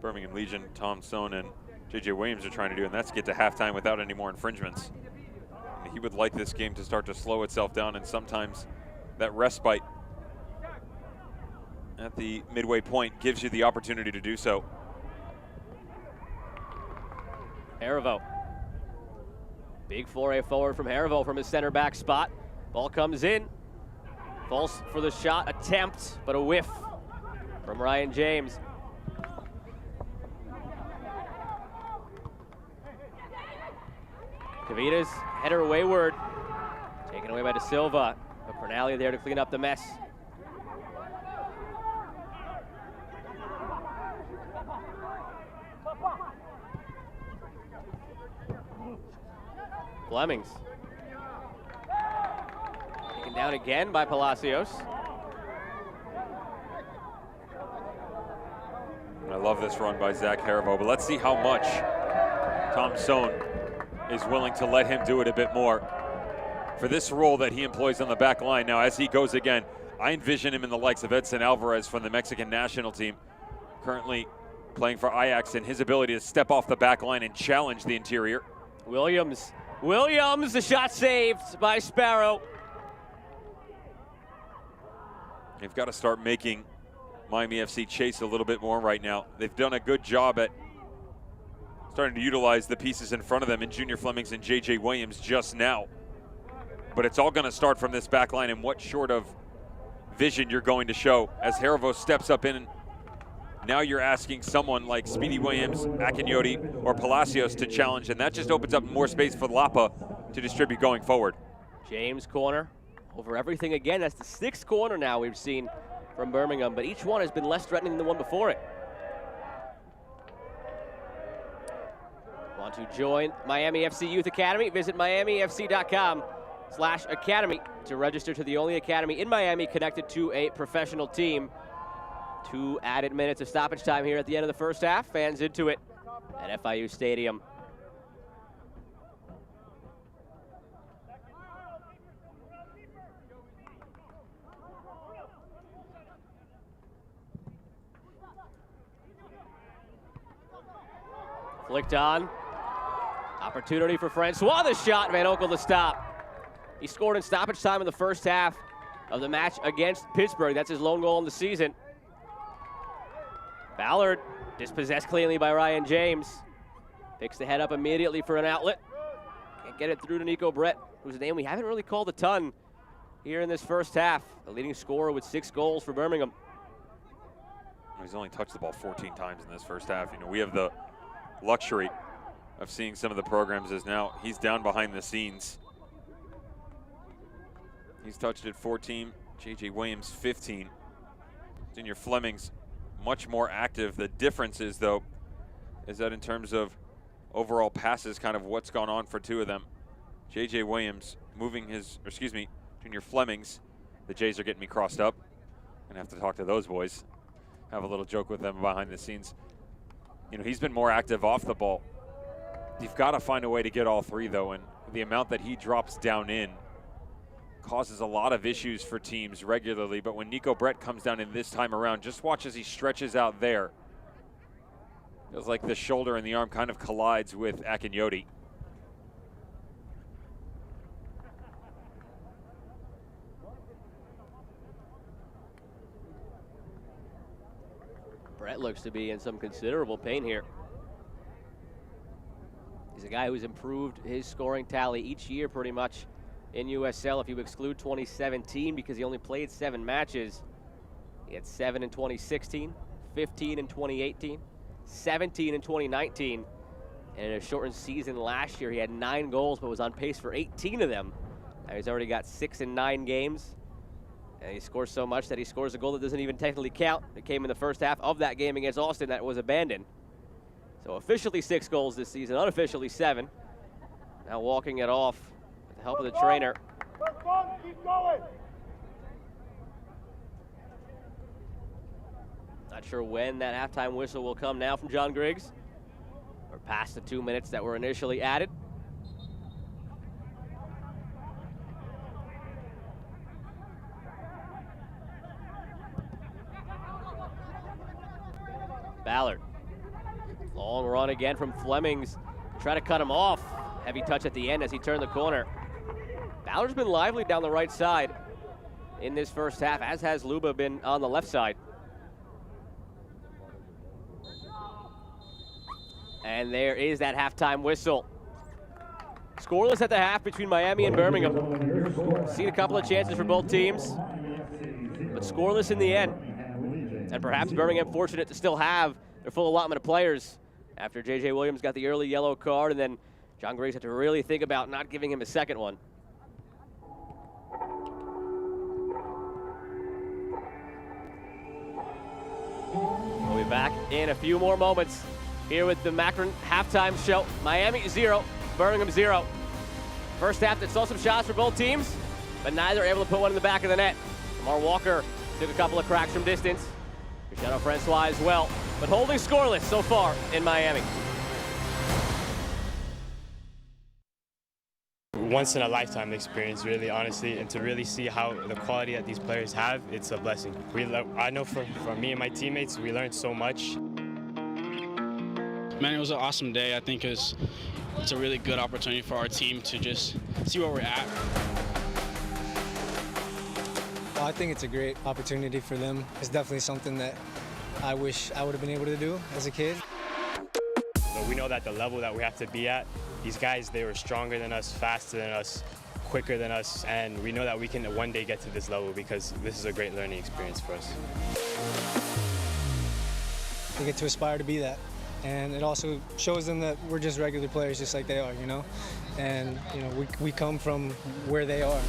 S2: Birmingham Legion, Tom Stone, and J.J. Williams are trying to do, and that's get to halftime without any more infringements. And he would like this game to start to slow itself down, and sometimes that respite at the midway point gives you the opportunity to do so.
S1: Harivo. Big foray forward from Harivo from his center back spot. Ball comes in. Falls for the shot attempt, but a whiff from Ryan James. Kavita's header wayward. Taken away by De Silva. But Cornally there to clean up the mess. Flemings. Taken down again by Palacios.
S2: I love this run by Zach Harivo, but let's see how much Tom Stone is willing to let him do it a bit more for this role that he employs on the back line. Now, as he goes again, I envision him in the likes of Edson Alvarez from the Mexican national team, currently playing for Ajax, and his ability to step off the back line and challenge the interior.
S1: Williams, the shot saved by Sparrow.
S2: They've got to start making Miami FC chase a little bit more right now. They've done a good job at starting to utilize the pieces in front of them in Junior Flemings and J.J. Williams just now. But it's all going to start from this back line and what sort of vision you're going to show as Harivo steps up in. Now you're asking someone like Speedy Williams, Akinyoti, or Palacios to challenge, and that just opens up more space for Lapa to distribute going forward.
S1: James corner over everything again. That's the 6th corner now we've seen from Birmingham, but each one has been less threatening than the one before it. Want to join Miami FC Youth Academy? Visit miamifc.com/academy to register to the only academy in Miami connected to a professional team. 2 added minutes of stoppage time here at the end of the first half. Fans into it at FIU Stadium. Flicked on. Opportunity for Francois. The shot. Van Oekel to stop. He scored in stoppage time in the first half of the match against Pittsburgh. That's his lone goal in the season. Ballard dispossessed cleanly by Ryan James. Picks the head up immediately for an outlet. Can't get it through to Nico Brett, whose name we haven't really called a ton here in this first half. The leading scorer with 6 goals for Birmingham.
S2: He's only touched the ball 14 times in this first half. You know, we have the luxury of seeing some of the programs as now he's down behind the scenes. He's touched it 14, J.J. Williams 15. Junior Flemings much more active. The difference is, though, is that in terms of overall passes, kind of what's gone on for 2 of them. J.J. Williams moving his, Junior Flemings The Jays are getting me crossed up. Gonna have to talk to those boys. Have a little joke with them behind the scenes. You know, he's been more active off the ball. You've got to find a way to get all three, though, and the amount that he drops down in causes a lot of issues for teams regularly. But when Nico Brett comes down in this time around, just watch as he stretches out there. Feels like the shoulder and the arm kind of collides with Akinyoti.
S1: Brett looks to be in some considerable pain here. He's a guy who's improved his scoring tally each year pretty much in USL. If you exclude 2017 because he only played 7 matches, he had 7 in 2016, 15 in 2018, 17 in 2019, and in a shortened season last year he had 9 goals but was on pace for 18 of them. Now he's already got 6 in 9 games. And he scores so much that he scores a goal that doesn't even technically count. It came in the first half of that game against Austin that was abandoned. So officially 6 goals this season, unofficially 7. Now walking it off with the help of the trainer.
S6: Keep going.
S1: Not sure when that halftime whistle will come now from John Griggs. We're past the 2 minutes that were initially added. Ballard. Long run again from Flemings. Try to cut him off. Heavy touch at the end as he turned the corner. Ballard's been lively down the right side in this first half, as has Luba been on the left side. And there is that halftime whistle. Scoreless at the half between Miami and Birmingham. Seen a couple of chances for both teams, but scoreless in the end. And perhaps Birmingham fortunate to still have their full allotment of players after J.J. Williams got the early yellow card, and then John Griggs had to really think about not giving him a second one. We'll be back in a few more moments here with the Macron halftime show. Miami 0, Birmingham 0. First half that saw some shots for both teams, but neither able to put one in the back of the net. Lamar Walker took a couple of cracks from distance. Cristiano Francois as well, but holding scoreless so far in Miami.
S7: Once in a lifetime experience, really, honestly, and to really see how the quality that these players have, it's a blessing. I know for me and my teammates, we learned so much.
S8: Man, it was an awesome day. I think it's a really good opportunity for our team to just see where we're at.
S9: Well, I think it's a great opportunity for them. It's definitely something that I wish I would have been able to do as a kid.
S7: But we know that the level that we have to be at, these guys, they were stronger than us, faster than us, quicker than us, and we know that we can one day get to this level because this is a great learning experience for us.
S9: We get to aspire to be that. And it also shows them that we're just regular players just like they are, you know? And, you know, we come from where they are.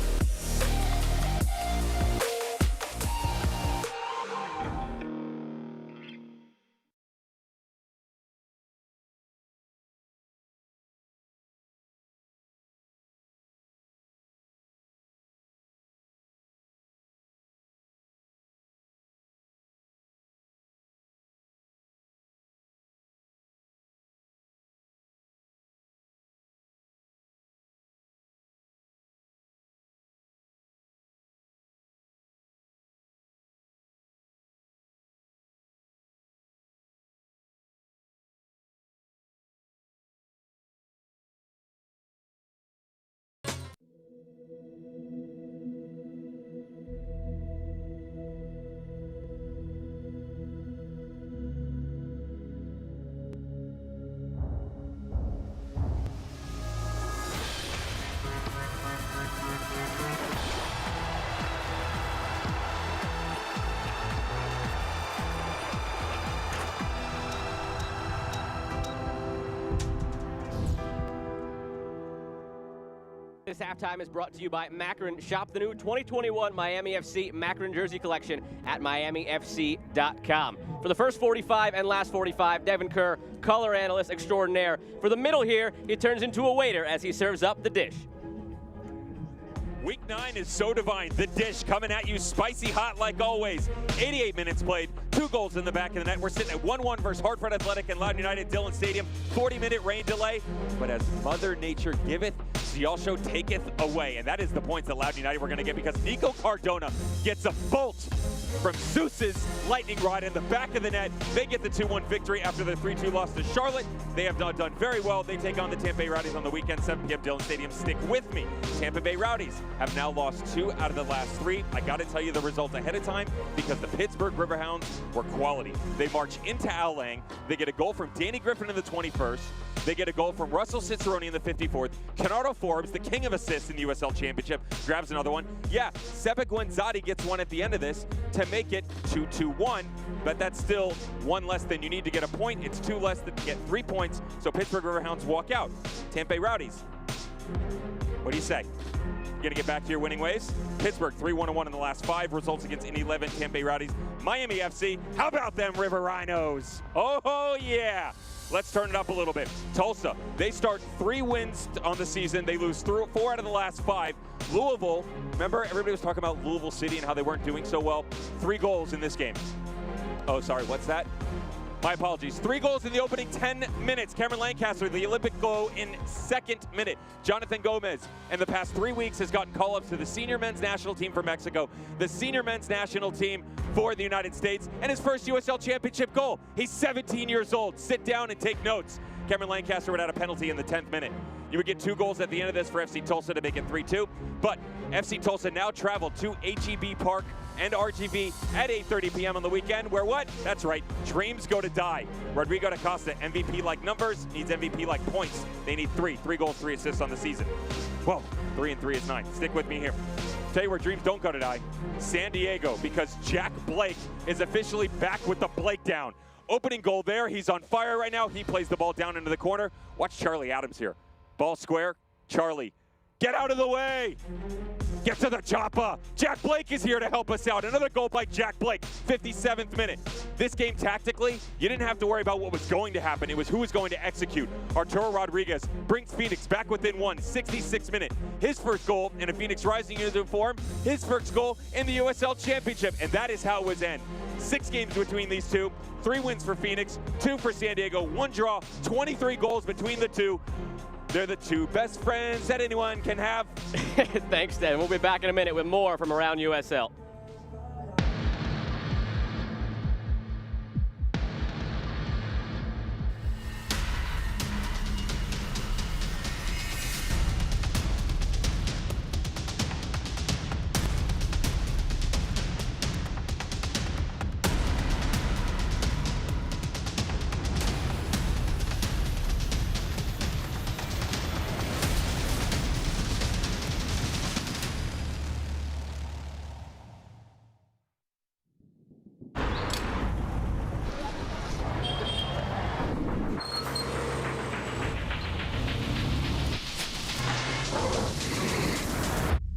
S1: This halftime is brought to you by Macron. Shop the new 2021 Miami FC Macron jersey collection at MiamiFC.com. For the first 45 and last 45, Devin Kerr, color analyst extraordinaire. For the middle here, he turns into a waiter as he serves up the dish.
S2: Week 9 is so divine. The Dish coming at you spicy hot like always. 88 minutes played, 2 goals in the back of the net. We're sitting at 1-1 versus Hartford Athletic and Loudoun United Dillon Stadium. 40-minute rain delay. But as Mother Nature giveth, she also taketh away. And that is the points that Loudoun United we're going to get, because Nico Cardona gets a bolt from Zeus's lightning rod in the back of the net. They get the 2-1 victory after the 3-2 loss to Charlotte. They have not done very well. They take on the Tampa Bay Rowdies on the weekend, 7 p.m. Dillon Stadium. Stick with me. Tampa Bay Rowdies have now lost 2 out of the last 3. I got to tell you the result ahead of time, because the Pittsburgh Riverhounds were quality. They march into Al Lang. They get a goal from Danny Griffin in the 21st. They get a goal from Russell Cicerone in the 54th. Kennardo Forbes, the king of assists in the USL Championship, grabs another one. Yeah, Seba Guenzati gets one at the end of this to make it 2-2-1, but that's still 1 less than you need to get a point. It's 2 less than to get 3 points, so Pittsburgh Riverhounds walk out. Tampa Bay Rowdies, what do you say? Gonna get back to your winning ways? Pittsburgh 3-1-1 in the last 5 results against Indy 11, Tampa Bay Rowdies. Miami FC, how about them River Rhinos? Oh yeah! Let's turn it up a little bit. Tulsa, they start 3 wins on the season. They lose 4 out of the last 5. Louisville, remember everybody was talking about Louisville City and how they weren't doing so well? 3 goals in this game. Oh, sorry, what's that? My apologies. 3 goals in the opening 10 minutes. Cameron Lancaster, the Olympic goal in 2nd minute. Jonathan Gomez, in the past 3 weeks, has gotten call-ups to the senior men's national team for Mexico, the senior men's national team for the United States, and his first USL Championship goal. He's 17 years old. Sit down and take notes. Cameron Lancaster would add a penalty in the 10th minute. You would get 2 goals at the end of this for FC Tulsa to make it 3-2. But FC Tulsa now travel to HEB Park and RGV at 8:30 p.m. on the weekend, where what? That's right, dreams go to die. Rodrigo da Costa, MVP-like numbers, needs MVP-like points. They need 3 goals, 3 assists on the season. Whoa, 3 and 3 is 9. Stick with me here. Tell you where dreams don't go to die. San Diego, because Jack Blake is officially back with the Blake down. Opening goal there, he's on fire right now. He plays the ball down into the corner. Watch Charlie Adams here. Ball square, Charlie, get out of the way. Get to the chopper. Jack Blake is here to help us out. Another goal by Jack Blake, 57th minute. This game tactically, you didn't have to worry about what was going to happen. It was who was going to execute. Arturo Rodriguez brings Phoenix back within 1, 66th minute. His first goal in a Phoenix Rising uniform, his first goal in the USL Championship, and that is how it was end. 6 games between these two, 3 wins for Phoenix, 2 for San Diego, 1 draw, 23 goals between the two. They're the 2 best friends that anyone can have.
S1: Thanks, Dan. We'll be back in a minute with more from around USL.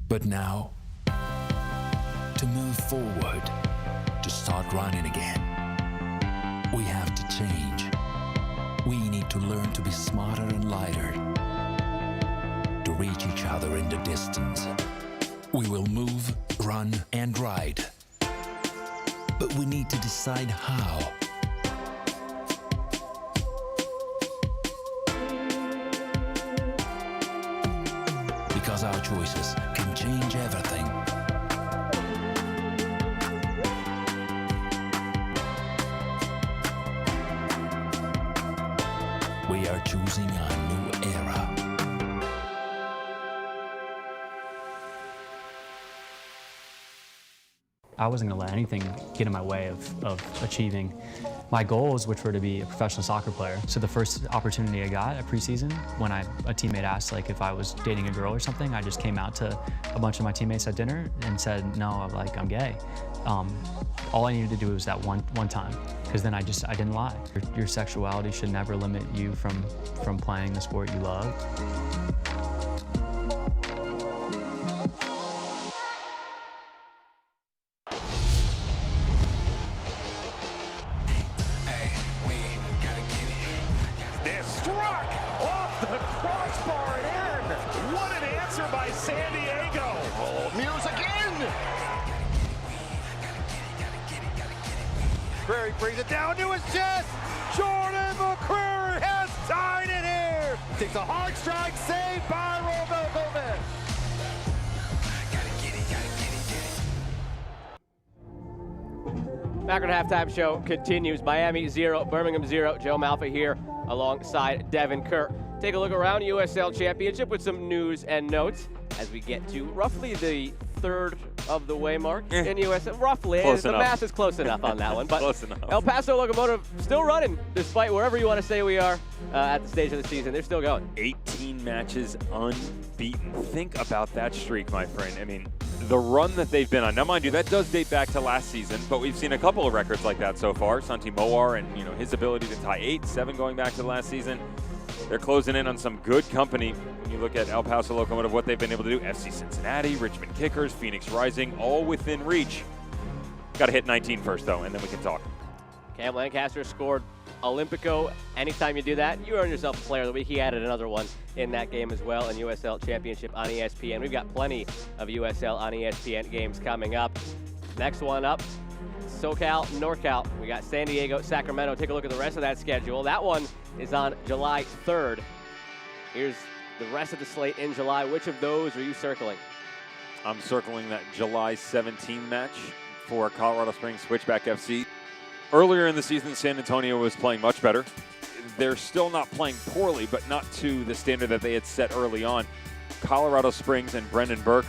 S3: But now, to move forward, to start running again, we have to change. We need to learn to be smarter and lighter, to reach each other in the distance. We will move, run, and ride. But we need to decide how. Because our choices can change everything. We are choosing a new era.
S10: I wasn't going to let anything get in my way of achieving my goals, which were to be a professional soccer player. So the first opportunity I got at preseason, when a teammate asked if I was dating a girl or something, I just came out to a bunch of my teammates at dinner and said, no, I'm gay. All I needed to do was that one time, because then I didn't lie. Your sexuality should never limit you from playing the sport you love.
S6: Struck off the crossbar and in. What an answer by San Diego. McCreary brings it down to his chest. Jordan McCreary has tied it here. Takes a hard strike, saved by Romel Gomez.
S1: Akron halftime show continues. Miami 0, Birmingham 0. Joe Malfa here alongside Devin Kerr. Take a look around USL Championship with some news and notes as we get to roughly the third of the way mark in USL. Roughly.
S2: Close
S1: the
S2: enough.
S1: math is close enough on that one. But
S2: Close enough.
S1: El Paso Locomotive still running despite wherever you want to say we are at the stage of the season. They're still going.
S2: 18 matches unbeaten. Think about that streak, my friend. I mean, the run that they've been on. Now, mind you, that does date back to last season, but we've seen a couple of records like that so far. Santi Moar and his ability to tie 8-7 going back to the last season. They're closing in on some good company. When you look at El Paso Locomotive, what they've been able to do, FC Cincinnati, Richmond Kickers, Phoenix Rising, all within reach. Got to hit 19 first, though, and then we can talk.
S1: Cam Lancaster scored Olympico. Anytime you do that, you earn yourself a player of the week. He added another one in that game as well in USL Championship on ESPN. We've got plenty of USL on ESPN games coming up. Next one up, SoCal, NorCal. We got San Diego, Sacramento. Take a look at the rest of that schedule. That one is on July 3rd. Here's the rest of the slate in July. Which of those are you circling?
S2: I'm circling that July 17 match for Colorado Springs Switchback FC. Earlier in the season, San Antonio was playing much better. They're still not playing poorly, but not to the standard that they had set early on. Colorado Springs and Brendan Burke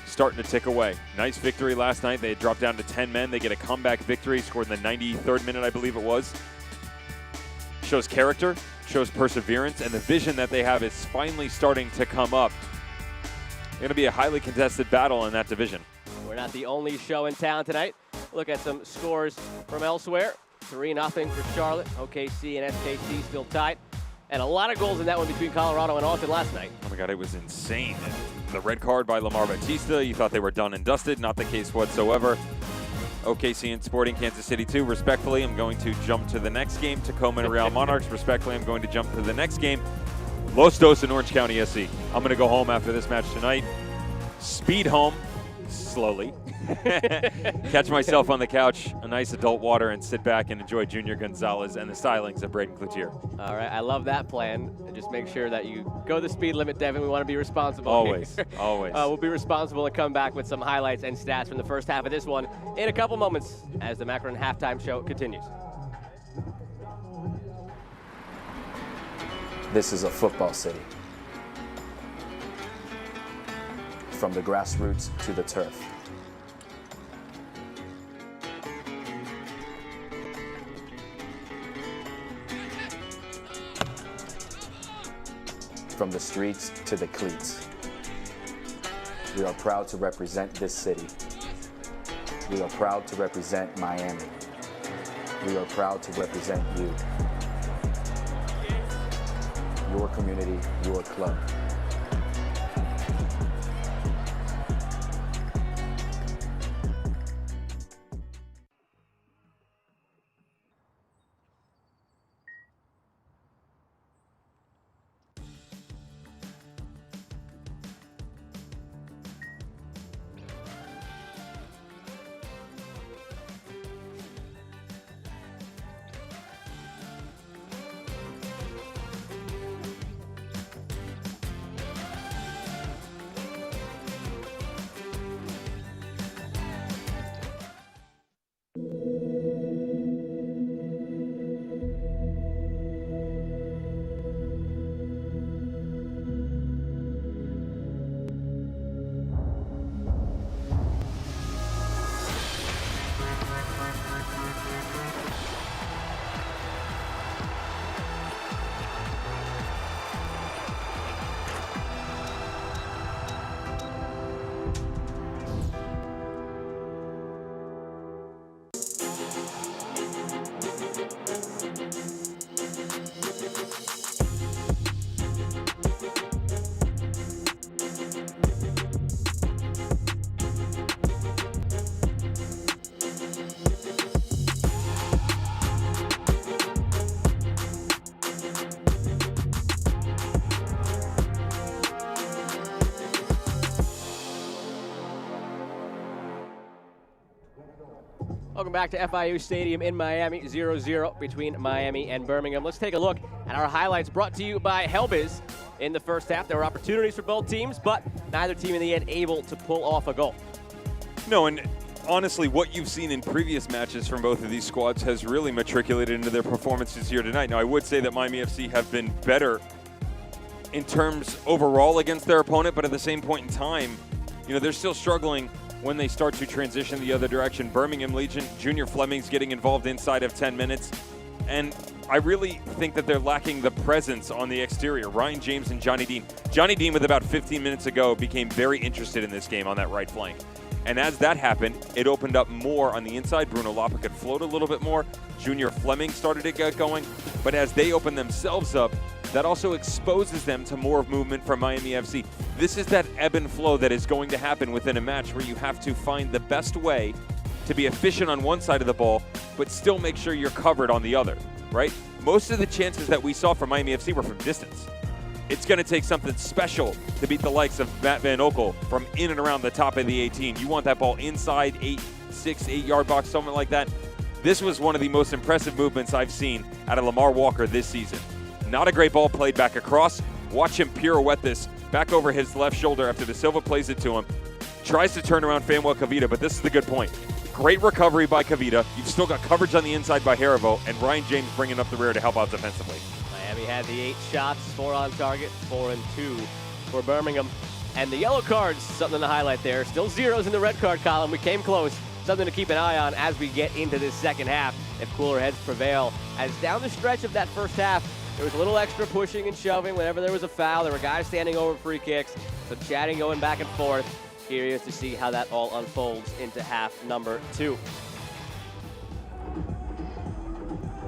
S2: starting to tick away. Nice victory last night. They had dropped down to 10 men. They get a comeback victory, scored in the 93rd minute, I believe it was. Shows character, shows perseverance, and the vision that they have is finally starting to come up. Going to be a highly contested battle in that division.
S1: We're not the only show in town tonight. Look at some scores from elsewhere. 3-0 for Charlotte. OKC and SKC still tied. And a lot of goals in that one between Colorado and Austin last night.
S2: Oh my God, it was insane. The red card by Lamar Batista, you thought they were done and dusted. Not the case whatsoever. OKC and Sporting Kansas City 2. Respectfully, I'm going to jump to the next game. Tacoma and Real Monarchs. Respectfully, I'm going to jump to the next game. Los Dos and Orange County SC. I'm going to go home after this match tonight. Speed home, slowly. Catch myself on the couch, a nice adult water, and sit back and enjoy Junior Gonzalez and the stylings of Braden Cloutier.
S1: All right, I love that plan. Just make sure that you go the speed limit, Devin. We want to be responsible.
S2: Always,
S1: here.
S2: always.
S1: We'll be responsible and come back with some highlights and stats from the first half of this one in a couple moments as the Akron halftime show continues.
S4: This is a football city. From the grassroots to the turf. From the streets to the cleats. We are proud to represent this city. We are proud to represent Miami. We are proud to represent you. Your community, your club.
S1: back to FIU Stadium in Miami, 0-0 between Miami and Birmingham. Let's take a look at our highlights brought to you by Helbiz. In the first half, there were opportunities for both teams, but neither team in the end able to pull off a goal.
S2: No, and honestly, what you've seen in previous matches from both of these squads has really matriculated into their performances here tonight. Now, I would say that Miami FC have been better in terms overall against their opponent, but at the same point in time, you know, they're still struggling when they start to transition the other direction. Birmingham Legion, Junior Fleming's getting involved inside of 10 minutes, and I really think that they're lacking the presence on the exterior. Ryan James and Johnny Dean. Johnny Dean, with about 15 minutes ago, became very interested in this game on that right flank. And as that happened, it opened up more on the inside. Bruno Lapa could float a little bit more. Junior Fleming started to get going. But as they open themselves up, that also exposes them to more movement from Miami FC. This is that ebb and flow that is going to happen within a match where you have to find the best way to be efficient on one side of the ball, but still make sure you're covered on the other, right? Most of the chances that we saw from Miami FC were from distance. It's going to take something special to beat the likes of Matt Van Oekel from in and around the top of the 18. You want that ball inside 8-yard box, something like that. This was one of the most impressive movements I've seen out of Lamar Walker this season. Not a great ball played back across. Watch him pirouette this back over his left shoulder after De Silva plays it to him. Tries to turn around Famuel Kavita, but this is the good point. Great recovery by Kavita. You've still got coverage on the inside by Haribo, and Ryan James bringing up the rear to help out defensively.
S1: Miami had the 8 shots, 4 on target, 4 and 2 for Birmingham. And the yellow cards, something to highlight there. Still zeros in the red card column. We came close. Something to keep an eye on as we get into this second half if cooler heads prevail. As down the stretch of that first half, there was a little extra pushing and shoving whenever there was a foul. There were guys standing over free kicks, some chatting going back and forth. Curious to see how that all unfolds into half number 2.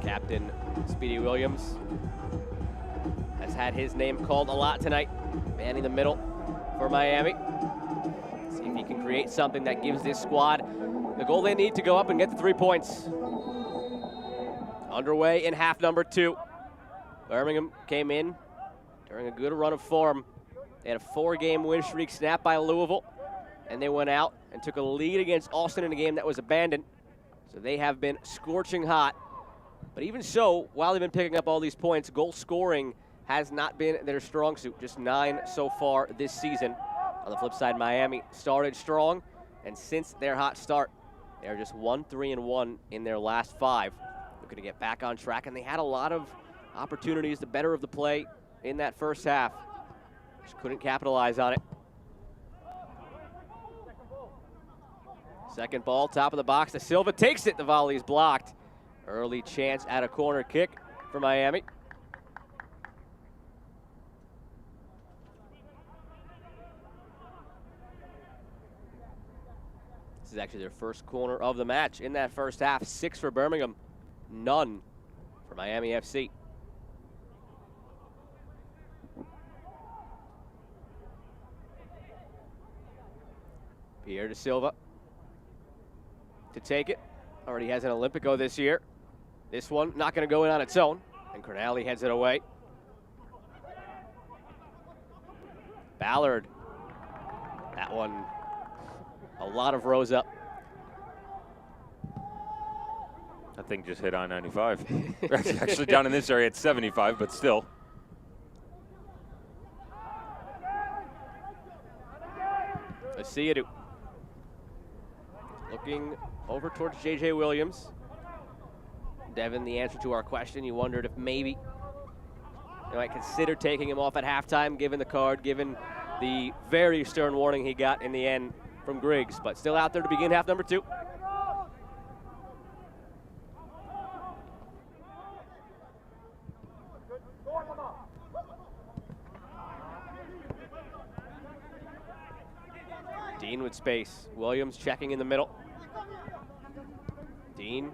S1: Captain Speedy Williams has had his name called a lot tonight, manning the middle for Miami. See if he can create something that gives this squad the goal they need to go up and get the 3 points. Underway in half number 2. Birmingham came in during a good run of form. They had a 4-game win streak snapped by Louisville, and they went out and took a lead against Austin in a game that was abandoned. So they have been scorching hot. But even so, while they've been picking up all these points, goal scoring has not been their strong suit. Just 9 so far this season. On the flip side, Miami started strong, and since their hot start, they're just 1-3-1 in their last 5. Looking to get back on track, and they had a lot of opportunities, the better of the play in that first half. Just couldn't capitalize on it. Second ball, top of the box. De Silva takes it. The volley is blocked. Early chance at a corner kick for Miami. This is actually their first corner of the match in that first half. 6 for Birmingham, none for Miami FC. Pierre De Silva to take it. Already has an Olympico this year. This one not going to go in on its own, and Cronali heads it away. Ballard. That one, a lot of rows up.
S2: That thing just hit on 95. Actually down in this area at 75, but still.
S1: Let's see it. Looking over towards J.J. Williams. Devin, the answer to our question, you wondered if maybe they might consider taking him off at halftime, given the card, given the very stern warning he got in the end from Griggs, but still out there to begin half number 2. Dean with space. Williams checking in the middle. Dean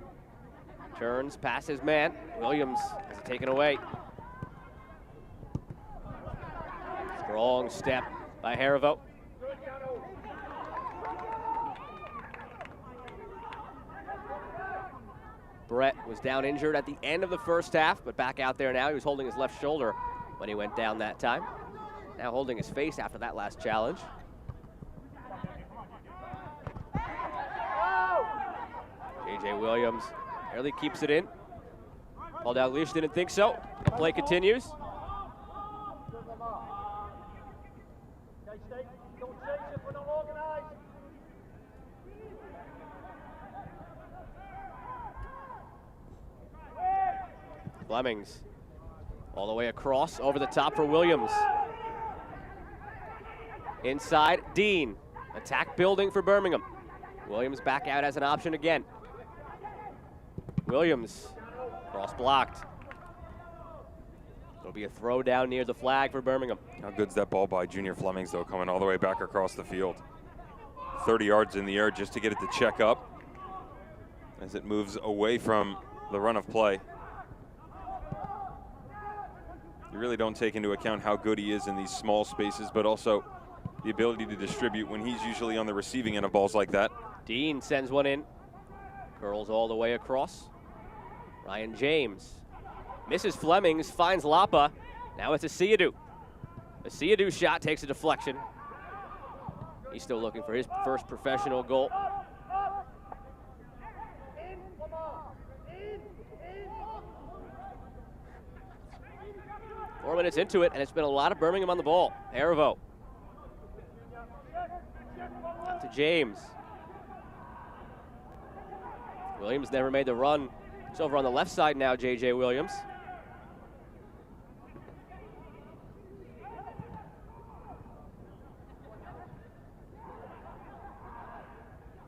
S1: turns, passes man. Williams has it taken away. Strong step by Haribo. Brett was down injured at the end of the first half, but back out there now. He was holding his left shoulder when he went down that time. Now holding his face after that last challenge. J.J. Williams barely keeps it in. Paul Dalglish didn't think so. The play continues. Flemings all the way across, over the top for Williams. Inside, Dean. Attack building for Birmingham. Williams back out as an option again. Williams, cross blocked. It'll be a throw down near the flag for Birmingham.
S2: How good's that ball by Junior Flemings, though, coming all the way back across the field. 30 yards in the air just to get it to check up as it moves away from the run of play. You really don't take into account how good he is in these small spaces, but also the ability to distribute when he's usually on the receiving end of balls like that.
S1: Dean sends one in. Curls all the way across. Ryan James misses Flemings, finds Lapa. Now it's Asiadu. Asiadu shot takes a deflection. He's still looking for his first professional goal. Four minutes into it, and it's been a lot of Birmingham on the ball. Arivo. Out to James. Williams never made the run. It's over on the left side now, J.J. Williams.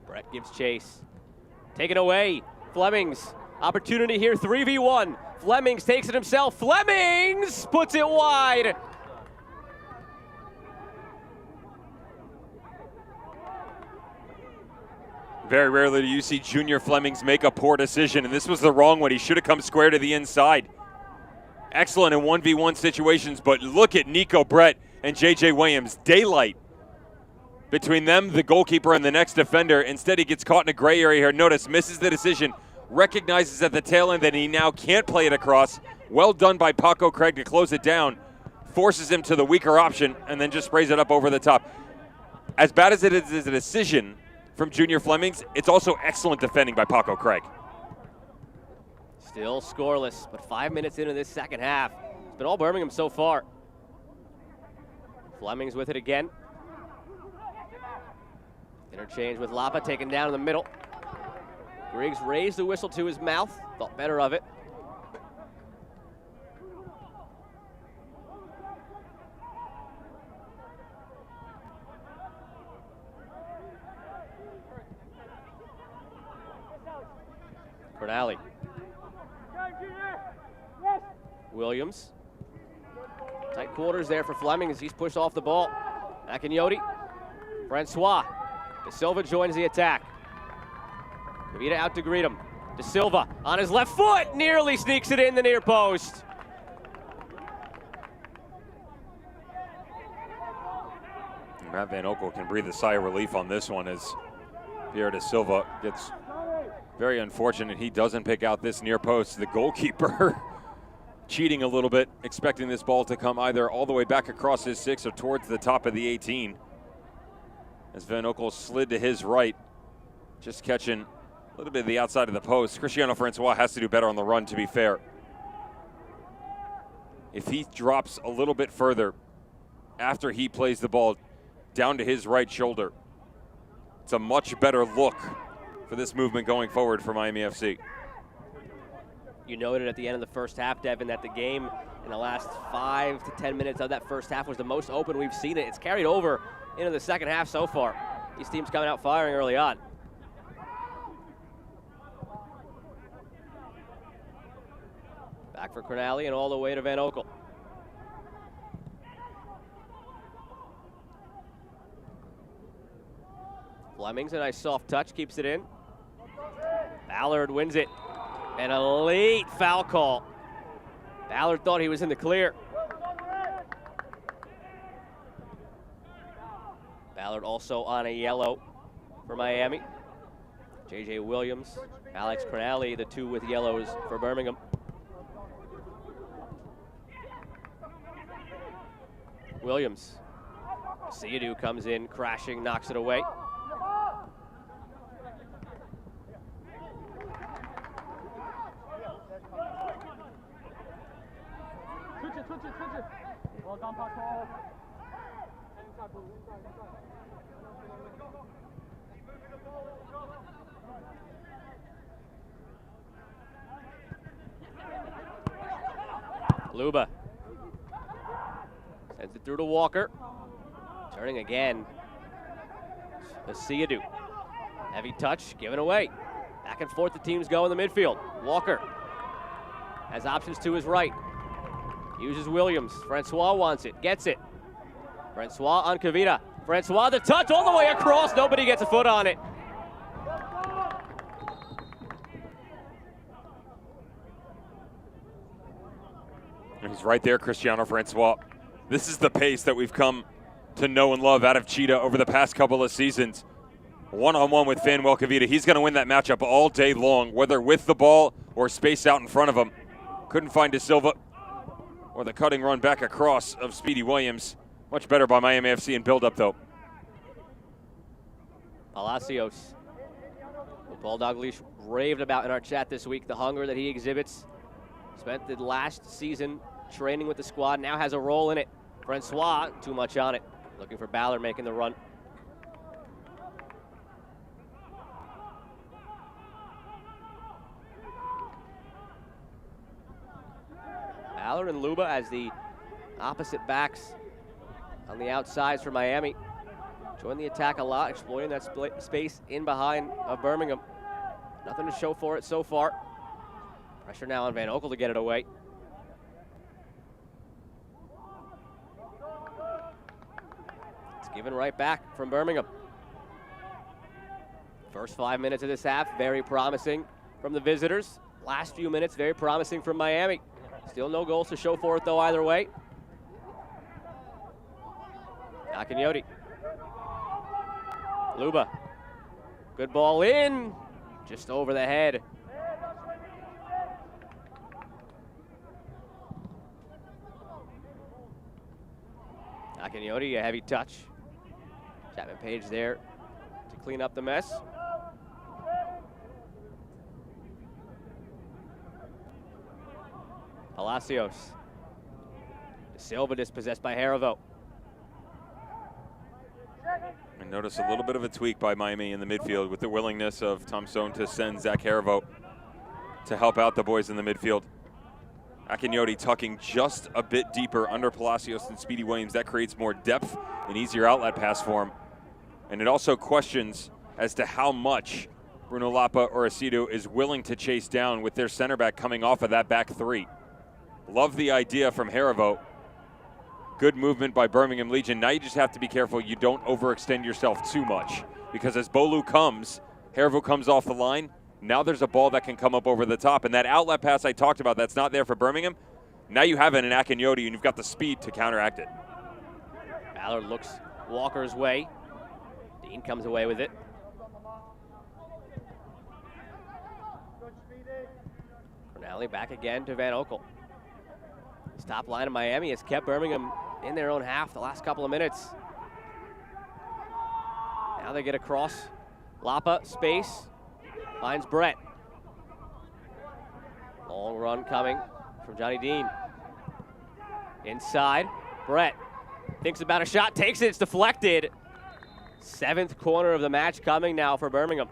S1: Brett gives chase. Taken away. Flemings. Opportunity here, 3v1. Flemings takes it himself. Flemings puts it wide.
S2: Very rarely do you see Junior Flemings make a poor decision, and this was the wrong one. He should have come square to the inside. Excellent in 1v1 situations, but look at Nico Brett and J.J. Williams. Daylight between them, the goalkeeper, and the next defender. Instead, he gets caught in a gray area here. Notice, misses the decision, recognizes at the tail end that he now can't play it across. Well done by Paco Craig to close it down. Forces him to the weaker option, and then just sprays it up over the top. As bad as it is as a decision from Junior Flemings, it's also excellent defending by Paco Craig.
S1: Still scoreless, but 5 minutes into this second half. It's been all Birmingham so far. Flemings with it again. Interchange with Lapa, taken down in the middle. Griggs raised the whistle to his mouth, thought better of it. Cronali. Williams. Tight quarters there for Fleming as he's pushed off the ball. Akinyoti. Francois. De Silva joins the attack. Kavita out to greet him. De Silva on his left foot, nearly sneaks it in the near post.
S2: Matt Van Oekel can breathe a sigh of relief on this one as Pierre De Silva gets very unfortunate. He doesn't pick out this near post. The goalkeeper cheating a little bit, expecting this ball to come either all the way back across his 6 or towards the top of the 18. As Van Oekel slid to his right, just catching a little bit of the outside of the post. Cristiano Francois has to do better on the run, to be fair. If he drops a little bit further after he plays the ball down to his right shoulder, it's a much better look for this movement going forward for Miami FC.
S1: You noted at the end of the first half, Devin, that the game in the last 5 to 10 minutes of that first half was the most open we've seen it. It's carried over into the second half so far. These teams coming out firing early on. Back for Cronali and all the way to Van Oekel. Flemings, a nice soft touch, keeps it in. Ballard wins it. And a late foul call. Ballard thought he was in the clear. Ballard also on a yellow for Miami. J.J. Williams, Alex Cronali, the two with yellows for Birmingham. Williams. Asiadu comes in, crashing, knocks it away. Luba sends it through to Walker. Turning again. Asiadu. Heavy touch, given away. Back and forth the teams go in the midfield. Walker has options to his right. Uses Williams. Francois wants it, gets it. Francois on Kavita. Francois the touch all the way across. Nobody gets a foot on it.
S2: He's right there, Cristiano Francois. This is the pace that we've come to know and love out of Cheetah over the past couple of seasons. One-on-one with Fanuel Kavita. He's going to win that matchup all day long, whether with the ball or space out in front of him. Couldn't find De Silva or the cutting run back across of Speedy Williams. Much better by Miami FC in build-up, though.
S1: Palacios. The Bulldog Leash raved about in our chat this week, the hunger that he exhibits. Spent the last season training with the squad, now has a role in it. Francois, too much on it. Looking for Ballard making the run. Ballard and Luba as the opposite backs on the outsides for Miami. Join the attack a lot, exploiting that space in behind of Birmingham. Nothing to show for it so far. Pressure now on Van Oekel to get it away. It's given right back from Birmingham. First 5 minutes of this half, very promising from the visitors. Last few minutes, very promising from Miami. Still no goals to show for it, though, either way. Akinyoti. Luba. Good ball in. Just over the head. Akinyoti, a heavy touch. Chapman Page there to clean up the mess. Palacios. De Silva dispossessed by Harivo.
S2: And notice a little bit of a tweak by Miami in the midfield with the willingness of Tom Stone to send Zach Harivo to help out the boys in the midfield. Akinyoti tucking just a bit deeper under Palacios and Speedy Williams. That creates more depth and easier outlet pass for him. And it also questions as to how much Bruno Lapa or Asidu is willing to chase down with their center back coming off of that back three. Love the idea from Harivo. Good movement by Birmingham Legion. Now you just have to be careful you don't overextend yourself too much, because as Bolu comes, Harivo comes off the line. Now there's a ball that can come up over the top, and that outlet pass I talked about that's not there for Birmingham, now you have it in Akinyoti, and you've got the speed to counteract it.
S1: Ballard looks Walker's way. Dean comes away with it. Cornally back again to Van Oekel. This top line of Miami has kept Birmingham in their own half the last couple of minutes. Now they get across. Lapa, space, finds Brett. Long run coming from Johnny Dean. Inside, Brett thinks about a shot, takes it, it's deflected. 7th corner of the match coming now for Birmingham.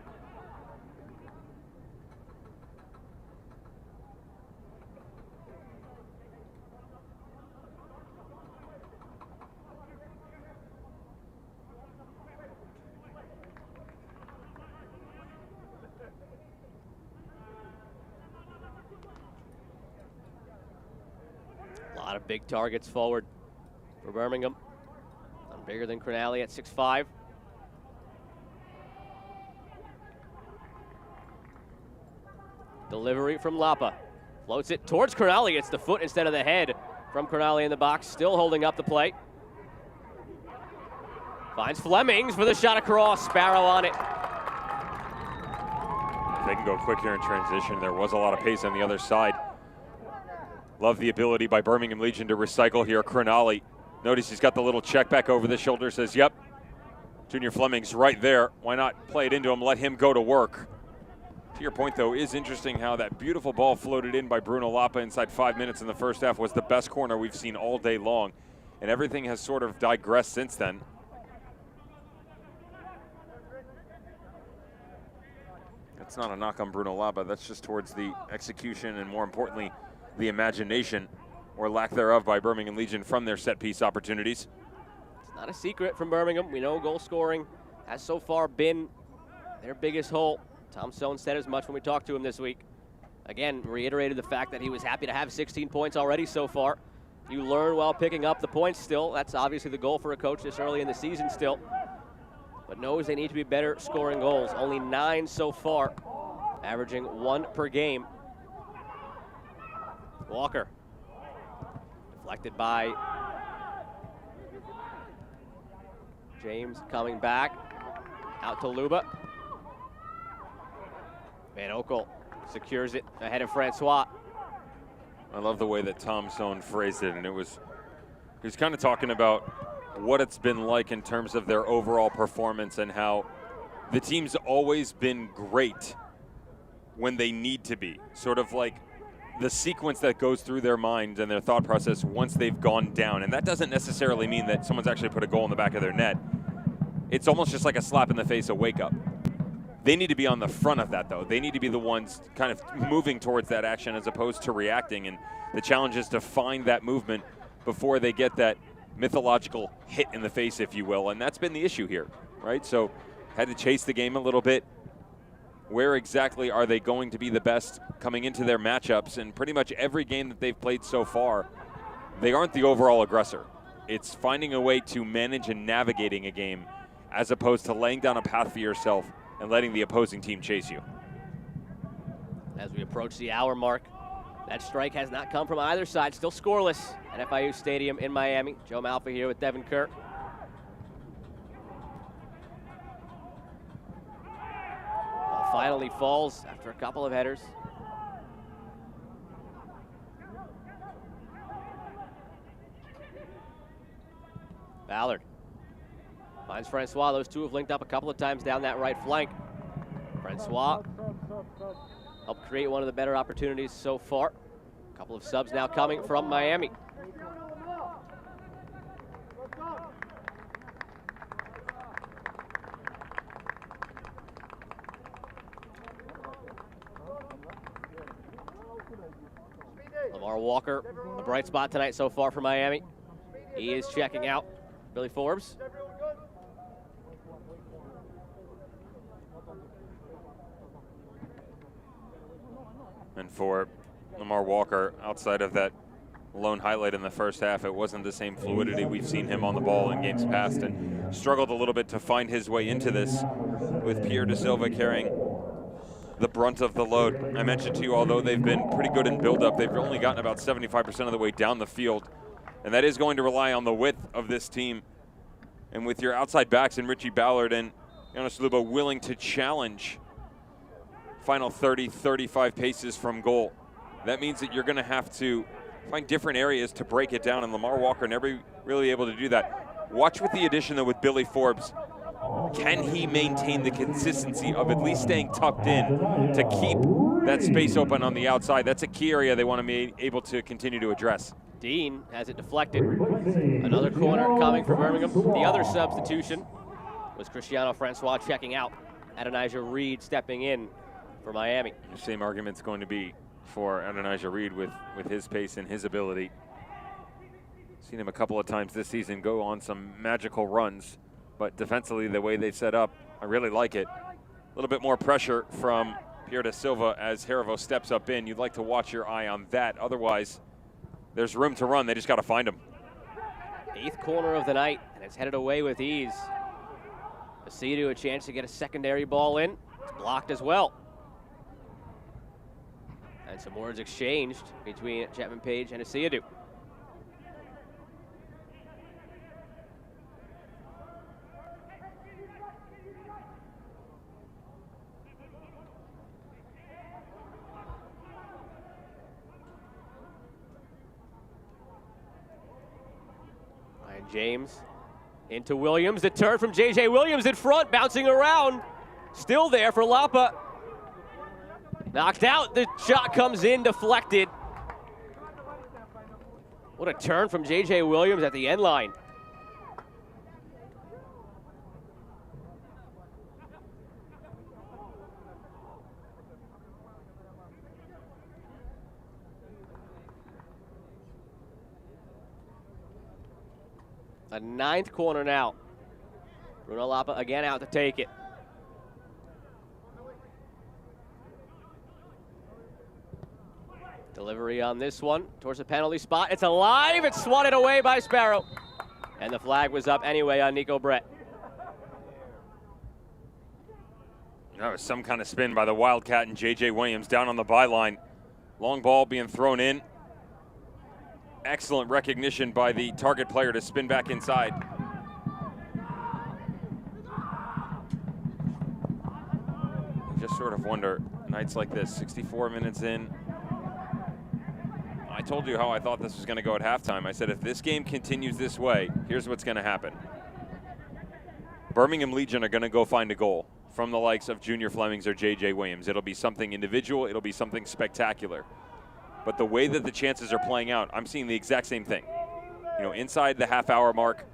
S1: A lot of big targets forward for Birmingham. None bigger than Cornally at 6'5". Delivery from Lapa. Floats it towards Cornally. It's the foot instead of the head from Cornally in the box. Still holding up the play. Finds Flemings for the shot across. Sparrow on it.
S2: They can go quick here in transition. There was a lot of pace on the other side. Love the ability by Birmingham Legion to recycle here. Cornally. Notice he's got the little check back over the shoulder. Says, yep, Junior Fleming's right there. Why not play it into him, let him go to work. To your point, though, is interesting how that beautiful ball floated in by Bruno Lapa inside 5 minutes in the first half was the best corner we've seen all day long. And everything has sort of digressed since then. That's not a knock on Bruno Lapa. That's just towards the execution and, more importantly, the imagination or lack thereof by Birmingham Legion from their set-piece opportunities.
S1: It's not a secret from Birmingham. We know goal scoring has so far been their biggest hole. Tom Stone said as much when we talked to him this week. Again, reiterated the fact that he was happy to have 16 points already so far. You learn while picking up the points still. That's obviously the goal for a coach this early in the season still. But knows they need to be better scoring goals. Only 9 so far, averaging 1 per game. Walker, deflected by James, coming back, out to Luba. Van Oekel secures it ahead of Francois.
S2: I love the way that Tom Stone phrased it, and he was kind of talking about what it's been like in terms of their overall performance and how the team's always been great when they need to be. Sort of like the sequence that goes through their mind and their thought process once they've gone down. And that doesn't necessarily mean that someone's actually put a goal in the back of their net. It's almost just like a slap in the face, a wake up. They need to be on the front of that, though. They need to be the ones kind of moving towards that action as opposed to reacting. And the challenge is to find that movement before they get that mythological hit in the face, if you will. And that's been the issue here, right? So had to chase the game a little bit. Where exactly are they going to be the best coming into their matchups? And pretty much every game that they've played so far, they aren't the overall aggressor. It's finding a way to manage and navigating a game as opposed to laying down a path for yourself and letting the opposing team chase you.
S1: As we approach the hour mark, that strike has not come from either side. Still scoreless at FIU Stadium in Miami. Joe Malfa here with Devin Kerr. Ball finally falls after a couple of headers. Ballard finds Francois. Those two have linked up a couple of times down that right flank. Francois helped create one of the better opportunities so far. A couple of subs now coming from Miami. Lamar Walker, a bright spot tonight so far for Miami. He is checking out. Billy Forbes.
S2: And for Lamar Walker, outside of that lone highlight in the first half, it wasn't the same fluidity we've seen him on the ball in games past, and struggled a little bit to find his way into this, with Pierre Da Silva carrying the brunt of the load. I mentioned to you, although they've been pretty good in build-up, they've only gotten about 75% of the way down the field, and that is going to rely on the width of this team. And with your outside backs in Richie Ballard and Jonas Luba willing to challenge final 30, 35 paces from goal, that means that you're going to have to find different areas to break it down, and Lamar Walker never really able to do that. Watch with the addition, though, with Billy Forbes. Can he maintain the consistency of at least staying tucked in to keep that space open on the outside? That's a key area they want to be able to continue to address.
S1: Dean has it deflected. Another corner coming for Birmingham. The other substitution was Cristiano Francois checking out. Adonijah Reed stepping in for Miami.
S2: The same argument's going to be for Adonijah Reed with his pace and his ability. Seen him a couple of times this season go on some magical runs, but defensively, the way they set up, I really like it. A little bit more pressure from Pierre Da Silva as Harivo steps up in. You'd like to watch your eye on that. Otherwise, there's room to run. They just got to find him.
S1: 8th corner of the night, and it's headed away with ease. Asidu a chance to get a secondary ball in. It's blocked as well. And some words exchanged between Chapman Page and Asidu. Ryan James into Williams. The turn from J.J. Williams in front, bouncing around. Still there for Lapa. Knocked out. The shot comes in, deflected. What a turn from J.J. Williams at the end line. A 9th corner now. Bruno Lapa again out to take it. Delivery on this one towards the penalty spot. It's alive. It's swatted away by Sparrow. And the flag was up anyway on Nico Brett.
S2: That was some kind of spin by the Wildcat and J.J. Williams down on the byline. Long ball being thrown in. Excellent recognition by the target player to spin back inside. You just sort of wonder, nights like this, 64 minutes in. I told you how I thought this was going to go at halftime. I said if this game continues this way, here's what's going to happen. Birmingham Legion are going to go find a goal from the likes of Junior Flemings or J.J. Williams. It'll be something individual. It'll be something spectacular. But the way that the chances are playing out, I'm seeing the exact same thing. You know, inside the half-hour mark,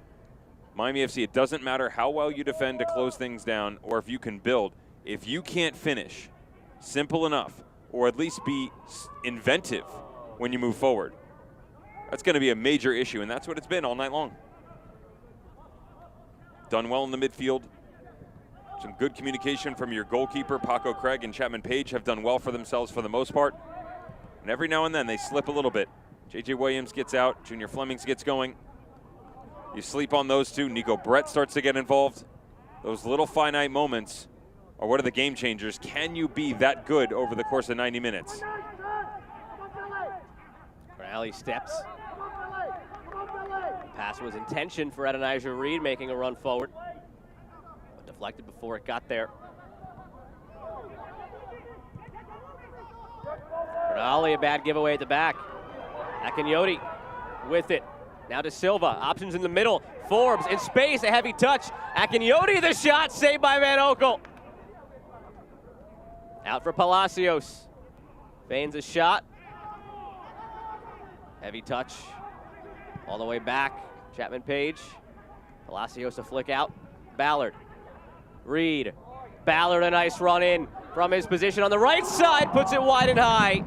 S2: Miami FC, it doesn't matter how well you defend to close things down or if you can build. If you can't finish, simple enough, or at least be inventive when you move forward, that's going to be a major issue, and that's what it's been all night long. Done well in the midfield. Some good communication from your goalkeeper, Paco Craig and Chapman Page have done well for themselves for the most part. And every now and then they slip a little bit. J.J. Williams gets out, Junior Flemings gets going. You sleep on those two, Nico Brett starts to get involved. Those little finite moments are what are the game changers. Can you be that good over the course of 90 minutes?
S1: Crowley steps. Pass was intentioned for Adonijah Reed, making a run forward. But deflected before it got there. Crowley, a bad giveaway at the back. Akinyoti with it. Now to Silva. Options in the middle. Forbes in space. A heavy touch. Akinyoti the shot. Saved by Van Oekel. Out for Palacios. Feigns a shot. Heavy touch. All the way back. Chapman Page. Palacios a flick out. Ballard. Reed. Ballard a nice run in from his position on the right side. Puts it wide and high.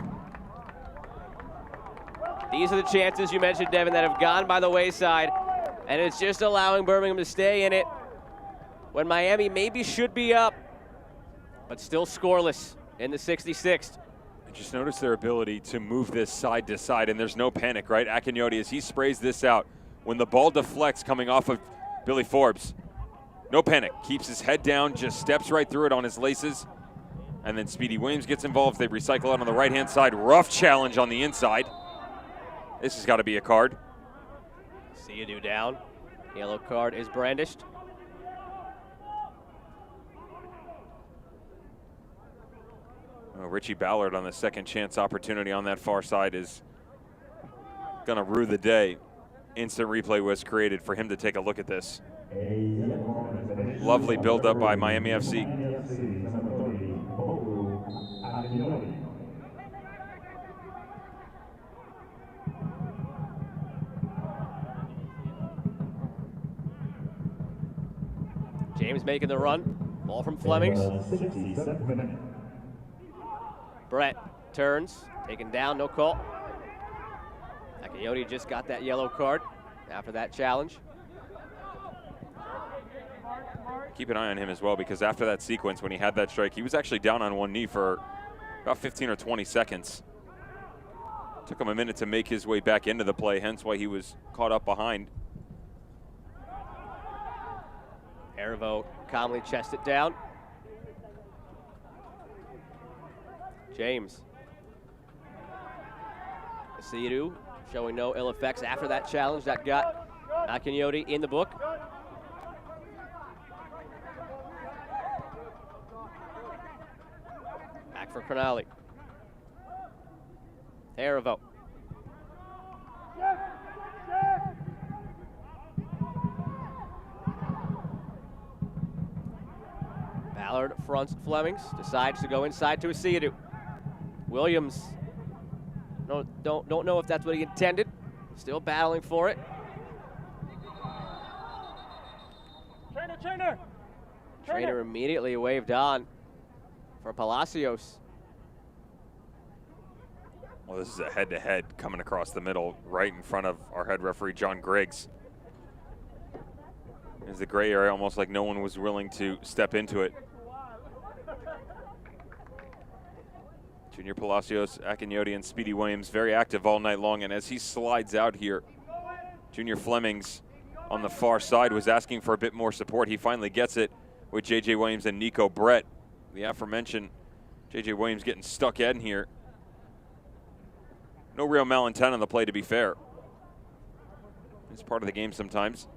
S1: These are the chances you mentioned, Devin, that have gone by the wayside, and it's just allowing Birmingham to stay in it when Miami maybe should be up, but still scoreless in the 66th.
S2: I just noticed their ability to move this side to side, and there's no panic, right? Akinyoti, as he sprays this out, when the ball deflects coming off of Billy Forbes, no panic. Keeps his head down, just steps right through it on his laces, and then Speedy Williams gets involved. They recycle it on the right-hand side. Rough challenge on the inside. This has got to be a card.
S1: Seydou down. Yellow card is brandished.
S2: Oh, Richie Ballard on the second chance opportunity on that far side is going to rue the day. Instant replay was created for him to take a look at this. Lovely build-up by Miami FC.
S1: James making the run. Ball from Flemings. Brett turns, taken down, no call. Akinyoti just got that yellow card after that challenge.
S2: Keep an eye on him as well, because after that sequence, when he had that strike, he was actually down on one knee for about 15 or 20 seconds. Took him a minute to make his way back into the play, hence why he was caught up behind.
S1: Erivo calmly chests it down. James. Seydou showing no ill effects after that challenge that got Akinyoti in the book. Back for Crognali. Erivo. Ballard fronts Flemings, decides to go inside to Seydou. Williams, don't know if that's what he intended. Still battling for it. Trainer immediately waved on for Palacios.
S2: Well, this is a head-to-head coming across the middle, right in front of our head referee, John Griggs. There's the gray area, almost like no one was willing to step into it. Junior Palacios, Akinyoti, and Speedy Williams very active all night long, and as he slides out here, Junior Flemings on the far side was asking for a bit more support. He finally gets it with J.J. Williams and Nico Brett. The aforementioned J.J. Williams getting stuck in here. No real malintent on the play, to be fair. It's part of the game sometimes.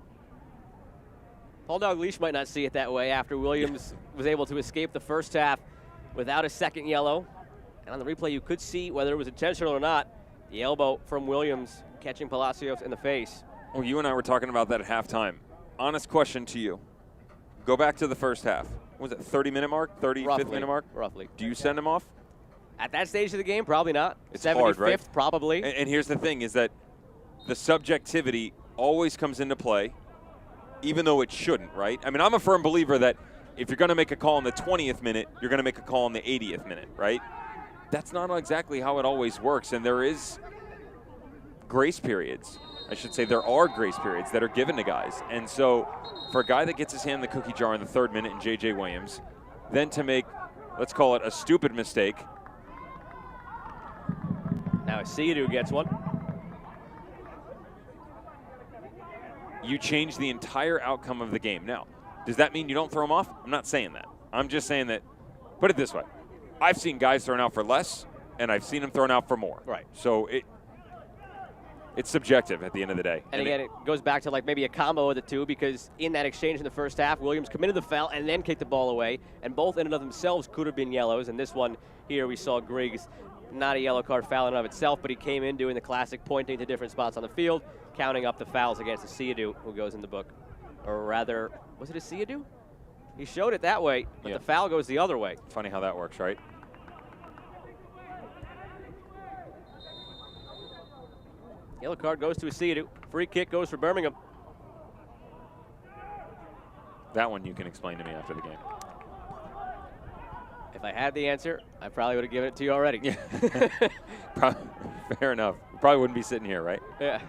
S1: Bulldog Leash might not see it that way after Williams was able to escape the first half without a second yellow. And on the replay, you could see whether it was intentional or not, the elbow from Williams catching Palacios in the face.
S2: Well, you and I were talking about that at halftime. Honest question to you. Go back to the first half. What was it, 30-minute mark, 35th minute mark?
S1: Roughly.
S2: Do you send him off?
S1: At that stage of the game, probably not.
S2: It's
S1: 75th,
S2: hard, right?
S1: Probably.
S2: And here's the thing, is that the subjectivity always comes into play, even though it shouldn't, right? I mean, I'm a firm believer that if you're going to make a call in the 20th minute, you're going to make a call in the 80th minute, right? That's not exactly how it always works, and there is grace periods. I should say there are grace periods that are given to guys. And so for a guy that gets his hand in the cookie jar in the 3rd minute in J.J. Williams, then to make, let's call it a stupid mistake.
S1: Now Asiadu gets one.
S2: You change the entire outcome of the game. Now, does that mean you don't throw him off? I'm not saying that. I'm just saying that, put it this way. I've seen guys thrown out for less, and I've seen them thrown out for more.
S1: Right.
S2: So it's subjective at the end of the day.
S1: And again, it goes back to like maybe a combo of the two, because in that exchange in the first half, Williams committed the foul and then kicked the ball away, and both in and of themselves could have been yellows. And this one here, we saw Griggs, not a yellow card foul in and of itself, but he came in doing the classic pointing to different spots on the field, counting up the fouls against Asiadu, who goes in the book. Or rather, was it Asiadu? He showed it that way, but the foul goes the other way.
S2: Funny how that works, right?
S1: Yellow card goes to Asiadu. Free kick goes for Birmingham.
S2: That one you can explain to me after the game.
S1: If I had the answer, I probably would have given it to you already.
S2: Yeah. Fair enough. Probably wouldn't be sitting here, right?
S1: Yeah.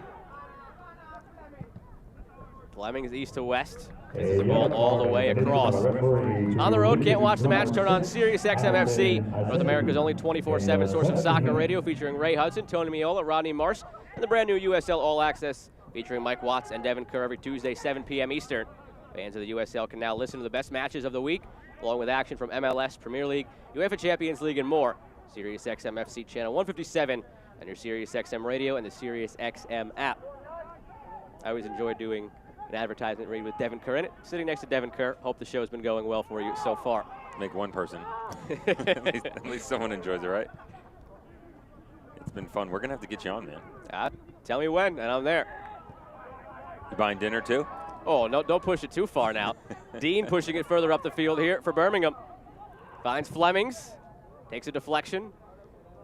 S1: Fleming is east to west. This is the ball all the way across. On the road, can't watch the match, turn on Sirius XM FC, North America's only 24/7 source of soccer radio, featuring Ray Hudson, Tony Miola, Rodney Marsh, and the brand new USL All Access, featuring Mike Watts and Devin Kerr every Tuesday, 7 p.m. Eastern. Fans of the USL can now listen to the best matches of the week, along with action from MLS, Premier League, UEFA Champions League, and more. Sirius XM FC channel 157 on your Sirius XM radio and the Sirius XM app. I always enjoy doing an advertisement read with Devin Kerr in it. Sitting next to Devin Kerr, hope the show's been going well for you so far.
S2: Make one person. at least someone enjoys it, right? It's been fun. We're going to have to get you on, man.
S1: Tell me when, and I'm there.
S2: You buying dinner, too?
S1: Oh, no, don't push it too far now. Dean pushing it further up the field here for Birmingham. Finds Flemings, takes a deflection.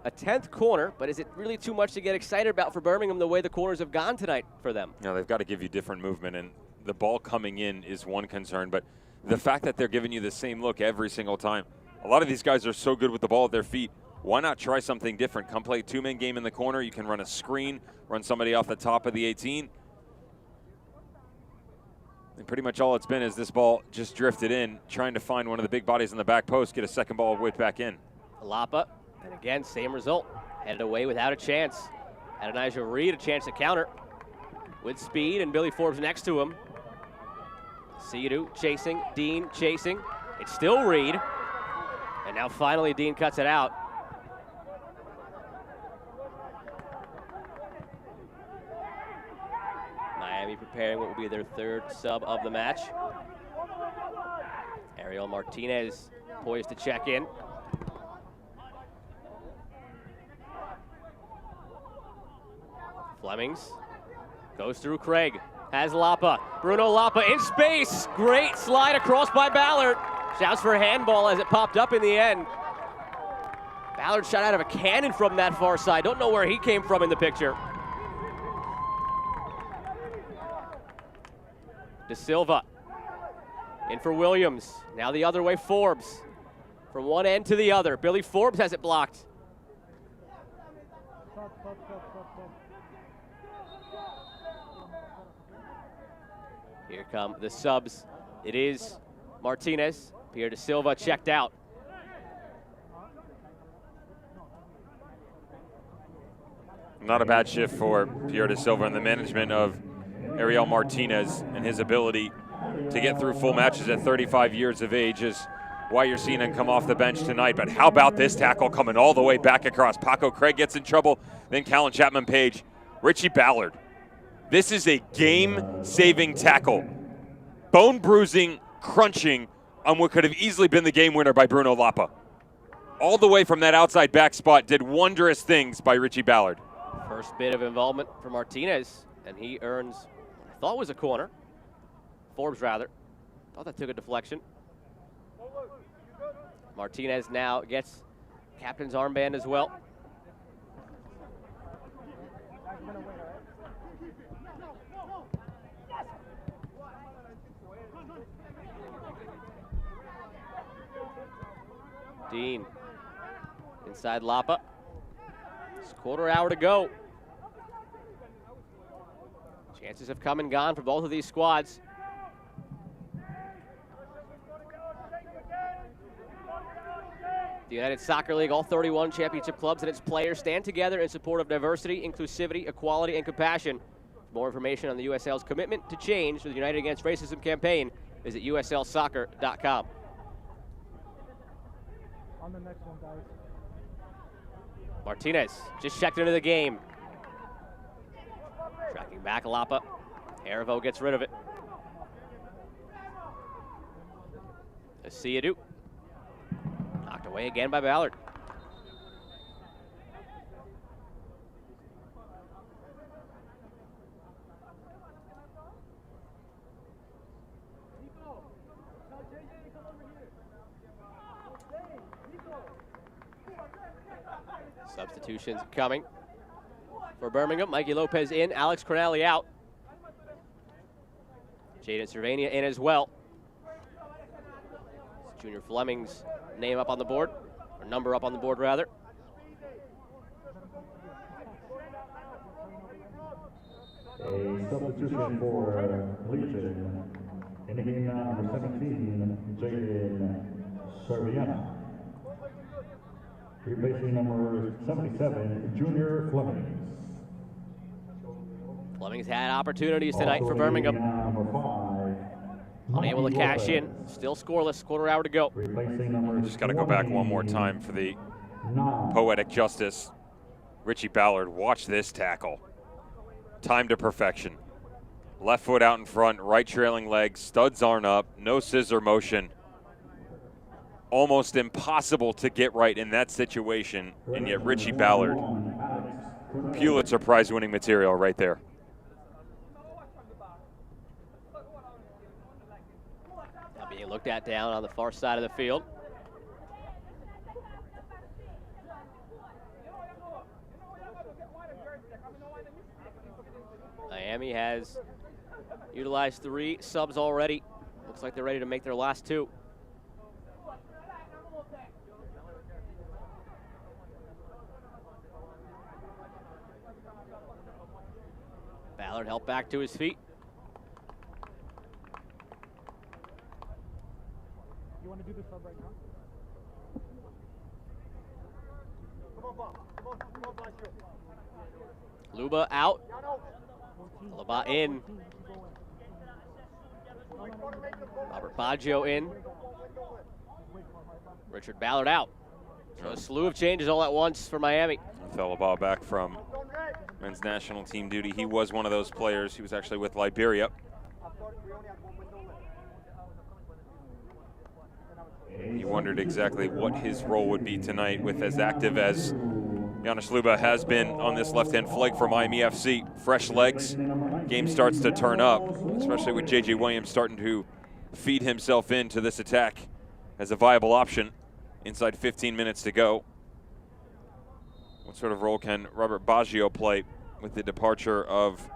S1: A 10th corner, but is it really too much to get excited about for Birmingham the way the corners have gone tonight for them?
S2: No, they've got to give you different movement, and the ball coming in is one concern, but the fact that they're giving you the same look every single time. A lot of these guys are so good with the ball at their feet. Why not try something different? Come play a 2-man game in the corner. You can run a screen, run somebody off the top of the 18. And pretty much all it's been is this ball just drifted in, trying to find one of the big bodies in the back post, get a second ball whipped back in.
S1: Lapa, and again, same result. Headed away without a chance. Adonijah Reed a chance to counter with speed, and Billy Forbes next to him. Asiadu chasing, Dean chasing. It's still Reed. And now finally Dean cuts it out. Miami preparing what will be their 3rd sub of the match. Ariel Martinez poised to check in. Flemings goes through Craig, has Lapa. Bruno Lapa in space. Great slide across by Ballard. Shouts for handball as it popped up in the end. Ballard shot out of a cannon from that far side. Don't know where he came from in the picture. De Silva in for Williams. Now the other way, Forbes. From one end to the other. Billy Forbes has it blocked. Here come the subs. It is Martinez. Pierre De Silva checked out.
S2: Not a bad shift for Pierre De Silva and the management of Ariel Martinez, and his ability to get through full matches at 35 years of age is why you're seeing him come off the bench tonight. But how about this tackle coming all the way back across? Paco Craig gets in trouble, then Callan Chapman-Page. Richie Ballard. This is a game-saving tackle. Bone-bruising, crunching on what could have easily been the game winner by Bruno Lapa. All the way from that outside back spot, did wondrous things by Richie Ballard.
S1: First bit of involvement for Martinez, and he earns what I thought was a corner. Forbes, rather. Thought that took a deflection. Martinez now gets captain's armband as well. Dean inside Lapa. It's a quarter hour to go. Chances have come and gone for both of these squads. The United Soccer League, all 31 championship clubs and its players stand together in support of diversity, inclusivity, equality, and compassion. For more information on the USL's commitment to change with the United Against Racism campaign, visit uslsoccer.com.
S9: On the next one, guys.
S1: Martinez just checked into the game. Tracking back Lapa. Arevo gets rid of it. Asiadu. Knocked away again by Ballard. Substitutions coming for Birmingham. Mikey Lopez in, Alex Cronelli out. Jaden Cervania in as well. Junior Fleming's name up on the board, or number up on the board rather.
S5: A substitution for Legion. In the game now, number 17, Jaden Cervania. Replacing number 77, Junior Fleming.
S1: Fleming's had opportunities tonight for Birmingham. Unable to cash in. Still scoreless. Quarter hour to go.
S2: Just got to go back one more time for the poetic justice. Richie Ballard, watch this tackle. Time to perfection. Left foot out in front, right trailing leg, studs aren't up, no scissor motion. Almost impossible to get right in that situation, and yet Richie Ballard, Pulitzer Prize winning material right there.
S1: Now being looked at down on the far side of the field. Miami has utilized 3 subs already. Looks like they're ready to make their last 2. Ballard helped back to his feet.
S9: You want to do the sub right now?
S1: Luba out. Luba in. Robert Baggio in. Richard Ballard out. So a slew of changes all at once for Miami.
S2: Thelabah back from men's national team duty. He was one of those players. He was actually with Liberia. He wondered exactly what his role would be tonight, with as active as Janis Luba has been on this left-hand flank for Miami FC. Fresh legs. Game starts to turn up, especially with J.J. Williams starting to feed himself into this attack as a viable option inside 15 minutes to go. What sort of role can Robert Baggio play with the departure of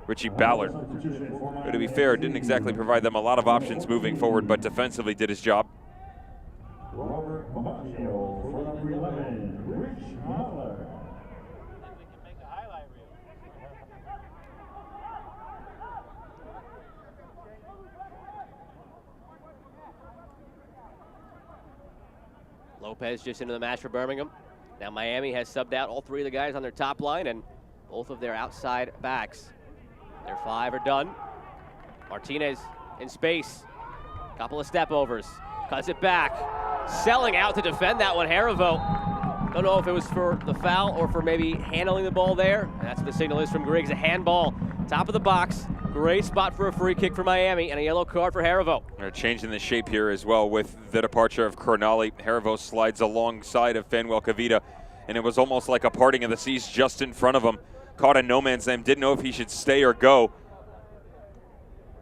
S2: Richie Ballard? But to be fair, didn't exactly provide them a lot of options moving forward, but defensively did his job.
S5: Robert Baggio for number 11, Rich Ballard.
S1: Lopez just into the match for Birmingham. Now Miami has subbed out all three of the guys on their top line and both of their outside backs. Their five are done. Martinez in space. Couple of step overs. Cuts it back. Selling out to defend that one, Harivo. Don't know if it was for the foul or for maybe handling the ball there. And that's what the signal is from Griggs. A handball. Top of the box. Great spot for a free kick for Miami and a yellow card for Harivo.
S2: They're changing the shape here as well with the departure of Cronali. Harivo slides alongside of Fanuel Cavita, and it was almost like a parting of the seas just in front of him. Caught in no man's land, didn't know if he should stay or go.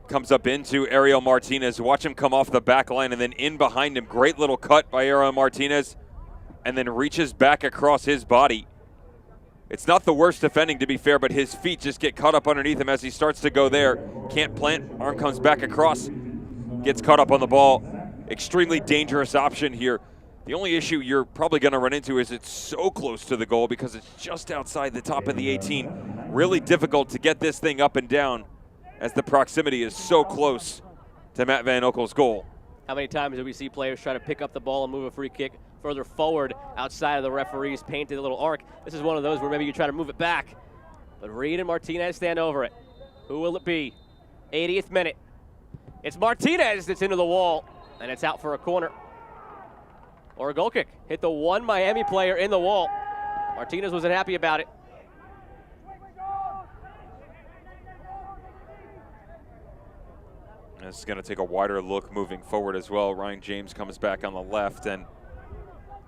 S2: Comes up into Ariel Martinez. Watch him come off the back line and then in behind him. Great little cut by Ariel Martinez, and then reaches back across his body. It's not the worst defending, to be fair, but his feet just get caught up underneath him as he starts to go there. Can't plant, arm comes back across, gets caught up on the ball. Extremely dangerous option here. The only issue you're probably going to run into is it's so close to the goal because it's just outside the top of the 18. Really difficult to get this thing up and down as the proximity is so close to Matt Van Oekel's goal.
S1: How many times do we see players try to pick up the ball and move a free kick further forward outside of the referee's painted little arc? This is one of those where maybe you try to move it back. But Reed and Martinez stand over it. Who will it be? 80th minute. It's Martinez that's into the wall, and it's out for a corner. Or a goal kick. Hit the one Miami player in the wall. Martinez wasn't happy about it.
S2: This is going to take a wider look moving forward as well. Ryan James comes back on the left, and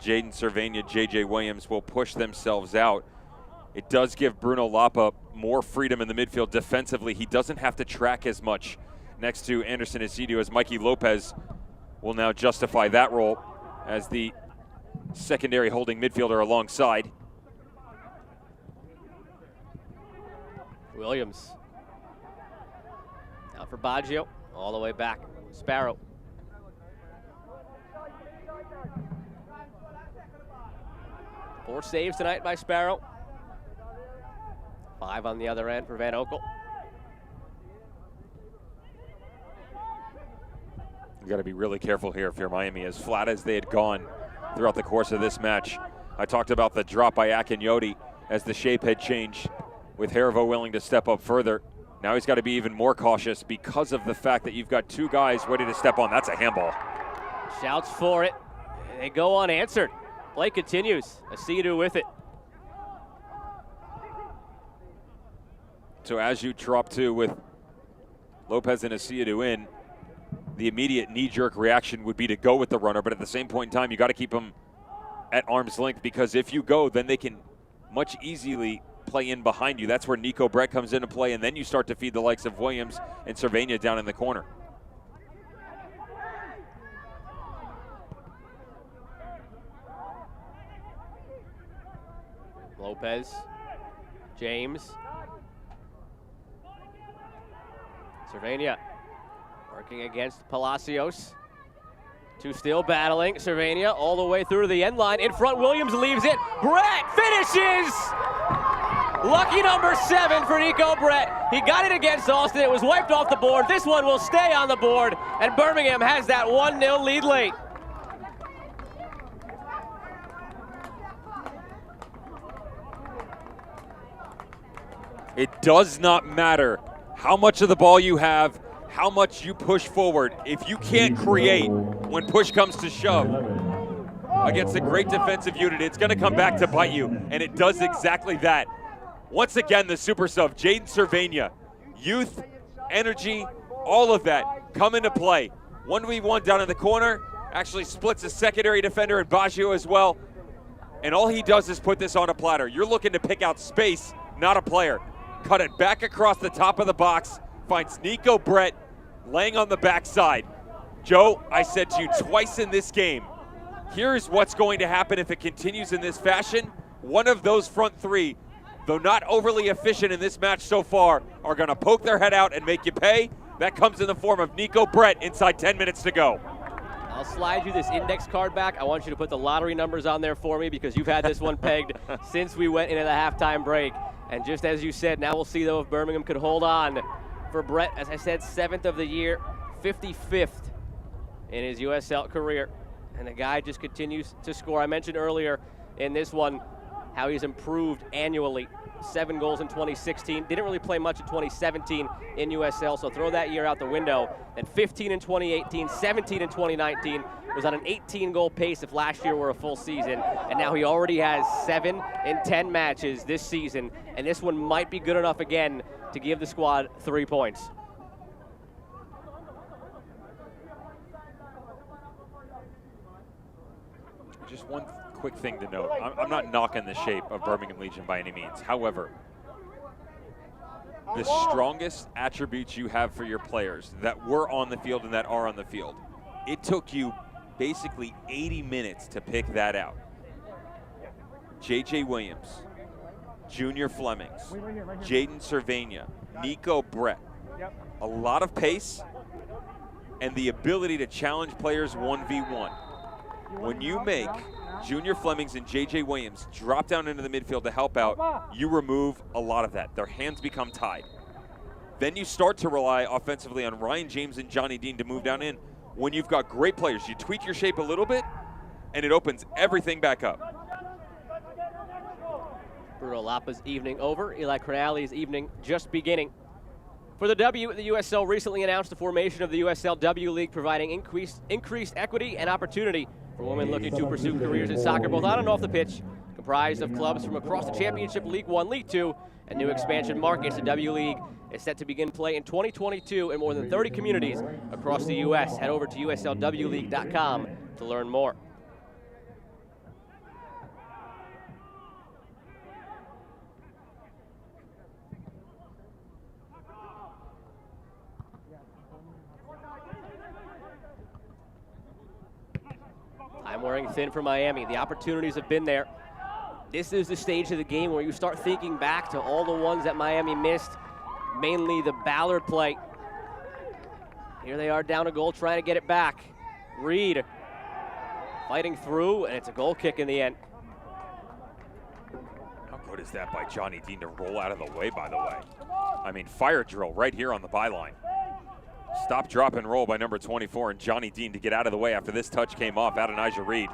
S2: Jaden Cervania, J.J. Williams will push themselves out. It does give Bruno Lapa more freedom in the midfield defensively. He doesn't have to track as much next to Anderson Isidio as Mikey Lopez will now justify that role as the secondary holding midfielder alongside.
S1: Williams. Out for Baggio. All the way back. Sparrow. Four saves tonight by Sparrow. 5 on the other end for Van Oekel.
S2: You got to be really careful here if you're Miami, as flat as they had gone throughout the course of this match. I talked about the drop by Akinyoti as the shape had changed, with Harivo willing to step up further. Now he's got to be even more cautious because of the fact that you've got two guys ready to step on. That's a handball.
S1: Shouts for it. They go unanswered. Play continues. Asidu with it.
S2: So as you drop two with Lopez and Asidu in, the immediate knee-jerk reaction would be to go with the runner, but at the same point in time, you got to keep them at arm's length, because if you go, then they can much easily play in behind you. That's where Nico Brett comes into play, and then you start to feed the likes of Williams and Cervania down in the corner.
S1: Lopez, James, Cervania working against Palacios. Two still battling. Cervania all the way through the end line. In front, Williams leaves it. Brett finishes! Lucky number 7 for Nico Brett. He got it against Austin. It was wiped off the board. This one will stay on the board, and Birmingham has that 1-0 lead late.
S2: It does not matter how much of the ball you have, how much you push forward. If you can't create when push comes to shove against a great defensive unit, it's going to come back to bite you, and it does exactly that. Once again, the super sub, Jaden Cervania. Youth, energy, all of that come into play. 1v1 down in the corner, actually splits a secondary defender in Baggio as well, and all he does is put this on a platter. You're looking to pick out space, not a player. Cut it back across the top of the box, finds Nico Brett laying on the backside. Joe, I said to you twice in this game, here's what's going to happen if it continues in this fashion. one of those front three, though not overly efficient in this match so far, are going to poke their head out and make you pay. That comes in the form of Nico Brett inside 10 minutes to go.
S1: I'll slide you this index card back. I want you to put the lottery numbers on there for me because you've had this one pegged since we went into the halftime break. And just as you said, now we'll see, though, if Birmingham could hold on. For Brett, as I said, 7th of the year, 55th in his USL career. And the guy just continues to score. I mentioned earlier in this one how he's improved annually. 7 goals in 2016. Didn't really play much in 2017 in USL, so throw that year out the window. And 15 in 2018, 17 in 2019. Was on an 18-goal pace if last year were a full season. And now he already has 7 in 10 matches this season. And this one might be good enough again to give the squad 3 points.
S2: Just one quick thing to note. I'm not knocking the shape of Birmingham Legion by any means. However, the strongest attributes you have for your players that were on the field and that are on the field, it took you basically 80 minutes to pick that out. J.J. Williams, Junior Flemings, Jaden Cervania, Nico Brett. A lot of pace and the ability to challenge players 1v1. When you make Junior Flemings and J.J. Williams drop down into the midfield to help out, you remove a lot of that. Their hands become tied. Then you start to rely offensively on Ryan James and Johnny Dean to move down in. When you've got great players, you tweak your shape a little bit, and it opens everything back up.
S1: Bruno Lapa's evening over. Eli Cranalli's evening just beginning. For the W, the USL recently announced the formation of the USL W League, providing increased equity and opportunity for women looking to pursue careers in soccer, both on and off the pitch. Comprised of clubs from across the Championship, League 1, League 2, and new expansion markets, the W League is set to begin play in 2022 in more than 30 communities across the U.S. Head over to uslwleague.com to learn more. Time wearing thin for Miami. The opportunities have been there. This is the stage of the game where you start thinking back to all the ones that Miami missed, mainly the Ballard play. Here they are down a goal, trying to get it back. Reed fighting through, and it's a goal kick in the end.
S2: How good is that by Johnny Dean to roll out of the way, by the way? I mean, fire drill right here on the byline. Stop, drop, and roll by number 24, and Johnny Dean to get out of the way after this touch came off Adonijah Reed.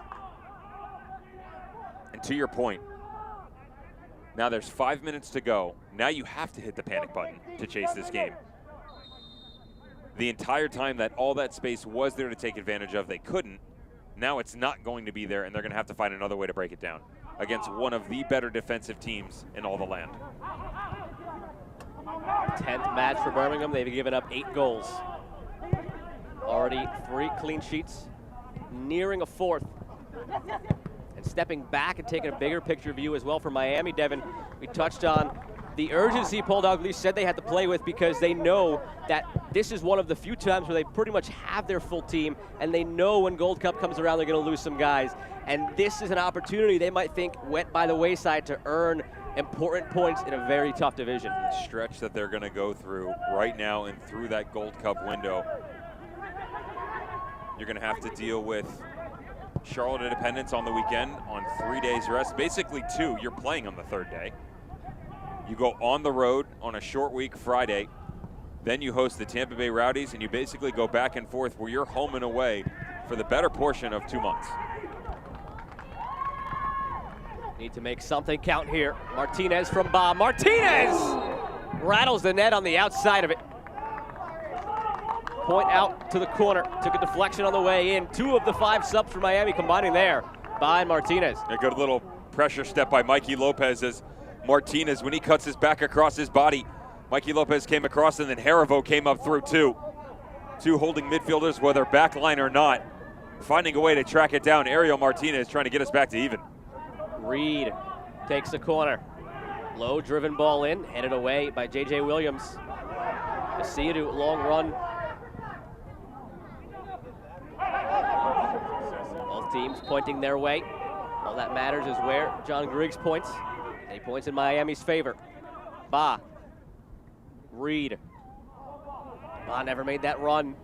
S2: And to your point, now there's 5 minutes to go. Now you have to hit the panic button to chase this game. The entire time that all that space was there to take advantage of, they couldn't. Now it's not going to be there, and they're going to have to find another way to break it down against one of the better defensive teams in all the land.
S1: 10th match for Birmingham. They've given up 8 goals. Already 3 clean sheets, nearing a 4th. And stepping back and taking a bigger picture view as well for Miami, Devin. We touched on the urgency Paul Dalglish said they had to play with because they know that this is one of the few times where they pretty much have their full team, and they know when Gold Cup comes around they're going to lose some guys. And this is an opportunity they might think went by the wayside to earn important points in a very tough division.
S2: The stretch that they're going to go through right now and through that Gold Cup window, you're going to have to deal with Charlotte Independence on the weekend on 3 days rest, basically 2. You're playing on the 3rd day. You go on the road on a short week Friday, then you host the Tampa Bay Rowdies, and you basically go back and forth where you're home and away for the better portion of 2 months.
S1: Need to make something count here. Martinez from Bob. Martinez rattles the net on the outside of it. Point out to the corner. Took a deflection on the way in. 2 of the 5 subs for Miami combining there by Martinez.
S2: A good little pressure step by Mikey Lopez as Martinez, when he cuts his back across his body, Mikey Lopez came across, and then Harivo came up through too. 2 holding midfielders, whether back line or not, finding a way to track it down. Ariel Martinez trying to get us back to even.
S1: Reed takes the corner. Low driven ball in, headed away by J.J. Williams. Asiadu, long run. Both teams pointing their way. All that matters is where John Griggs points. And he points in Miami's favor. Ba. Reed. Ba never made that run.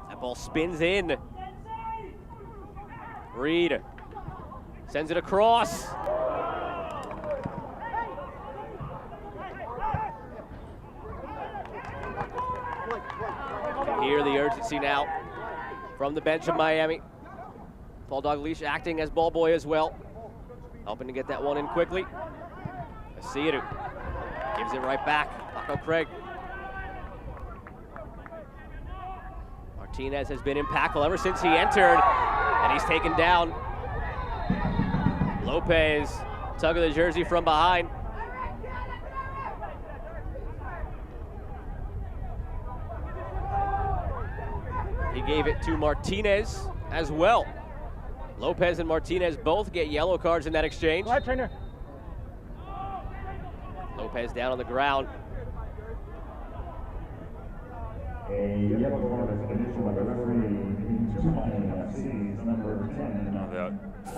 S1: That ball spins in. Reed sends it across. You can hear the urgency now from the bench of Miami. Paul Dalglish acting as ball boy as well, helping to get that one in quickly. Asiadu gives it right back. Paco Craig. Martinez has been impactful ever since he entered, and he's taken down. Lopez, tug of the jersey from behind. He gave it to Martinez as well. Lopez and Martinez both get yellow cards in that exchange.
S11: Go ahead, trainer.
S1: Lopez down on the ground.
S5: A yellow card has been issued by the referee to Miami FC's number 10.
S2: The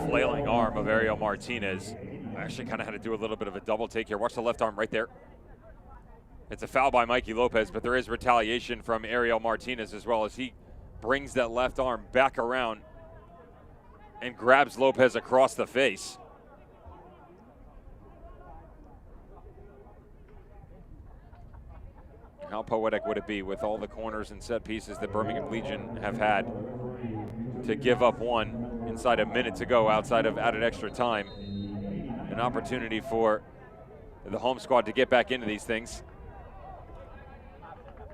S2: flailing arm of Ariel Martinez. I actually kind of had to do a little bit of a double take here. Watch the left arm right there. It's a foul by Mikey Lopez, but there is retaliation from Ariel Martinez as well, as he brings that left arm back around and grabs Lopez across the face. How poetic would it be with all the corners and set pieces that Birmingham Legion have had to give up one inside a minute to go outside of added extra time. An opportunity for the home squad to get back into these things.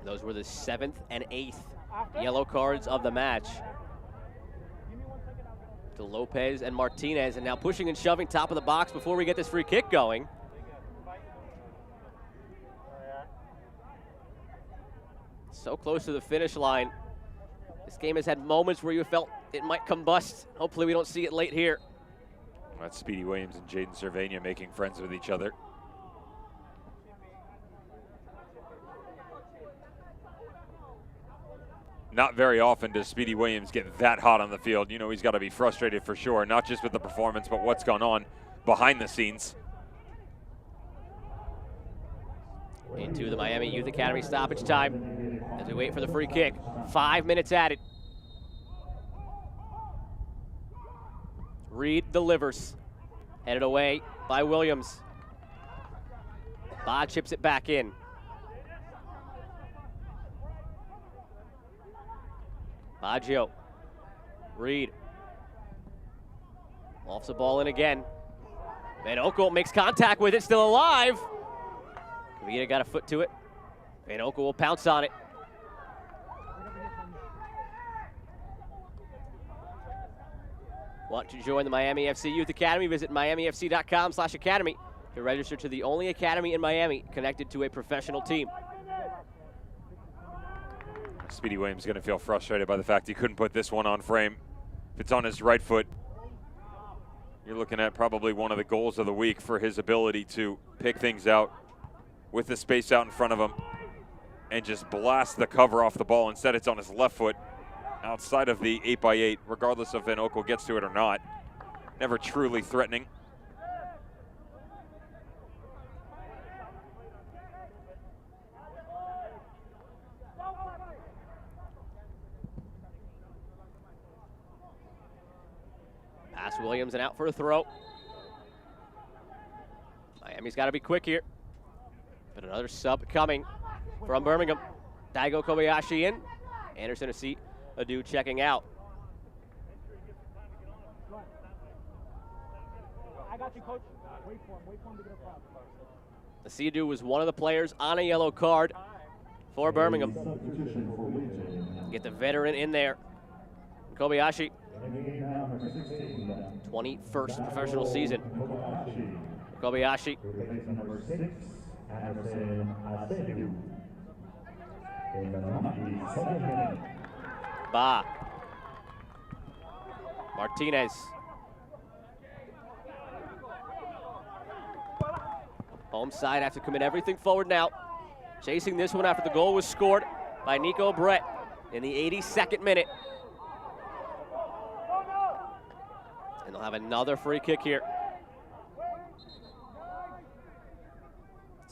S1: Those were the 7th and 8th yellow cards of the match. To Lopez and Martinez, and now pushing and shoving top of the box before we get this free kick going. So close to the finish line. This game has had moments where you felt it might combust. Hopefully we don't see it late here.
S2: That's Speedy Williams and Jaden Cervania making friends with each other. Not very often does Speedy Williams get that hot on the field. You know he's got to be frustrated for sure, not just with the performance, but what's gone on behind the scenes.
S1: Into the Miami Youth Academy stoppage time as we wait for the free kick. 5 minutes added. Reed delivers. Headed away by Williams. Ba chips it back in. Baggio. Reed. Lofts the ball in again. Van Oekel makes contact with it, still alive. Kavita got a foot to it. Van Oekel will pounce on it. Want to join the Miami FC Youth Academy? Visit miamifc.com/academy to register to the only academy in Miami connected to a professional team.
S2: Speedy Williams is going to feel frustrated by the fact he couldn't put this one on frame. If it's on his right foot, you're looking at probably one of the goals of the week for his ability to pick things out with the space out in front of him and just blast the cover off the ball. Instead, it's on his left foot outside of the 8x8, regardless if Van Oekel gets to it or not. Never truly threatening.
S1: Pass Williams and out for a throw. Miami's got to be quick here. But another sub coming from Birmingham. Daigo Kobayashi in. Anderson Adu checking out.
S11: I got you, coach. Wait for him to get across.
S1: Asiadu was one of the players on a yellow card for Birmingham. Get the veteran in there. Kobayashi. 21st professional season. Kobayashi. Ba. Martinez. Home side have to commit everything forward now. Chasing this one after the goal was scored by Nico Brett in the 82nd minute. We'll have another free kick here.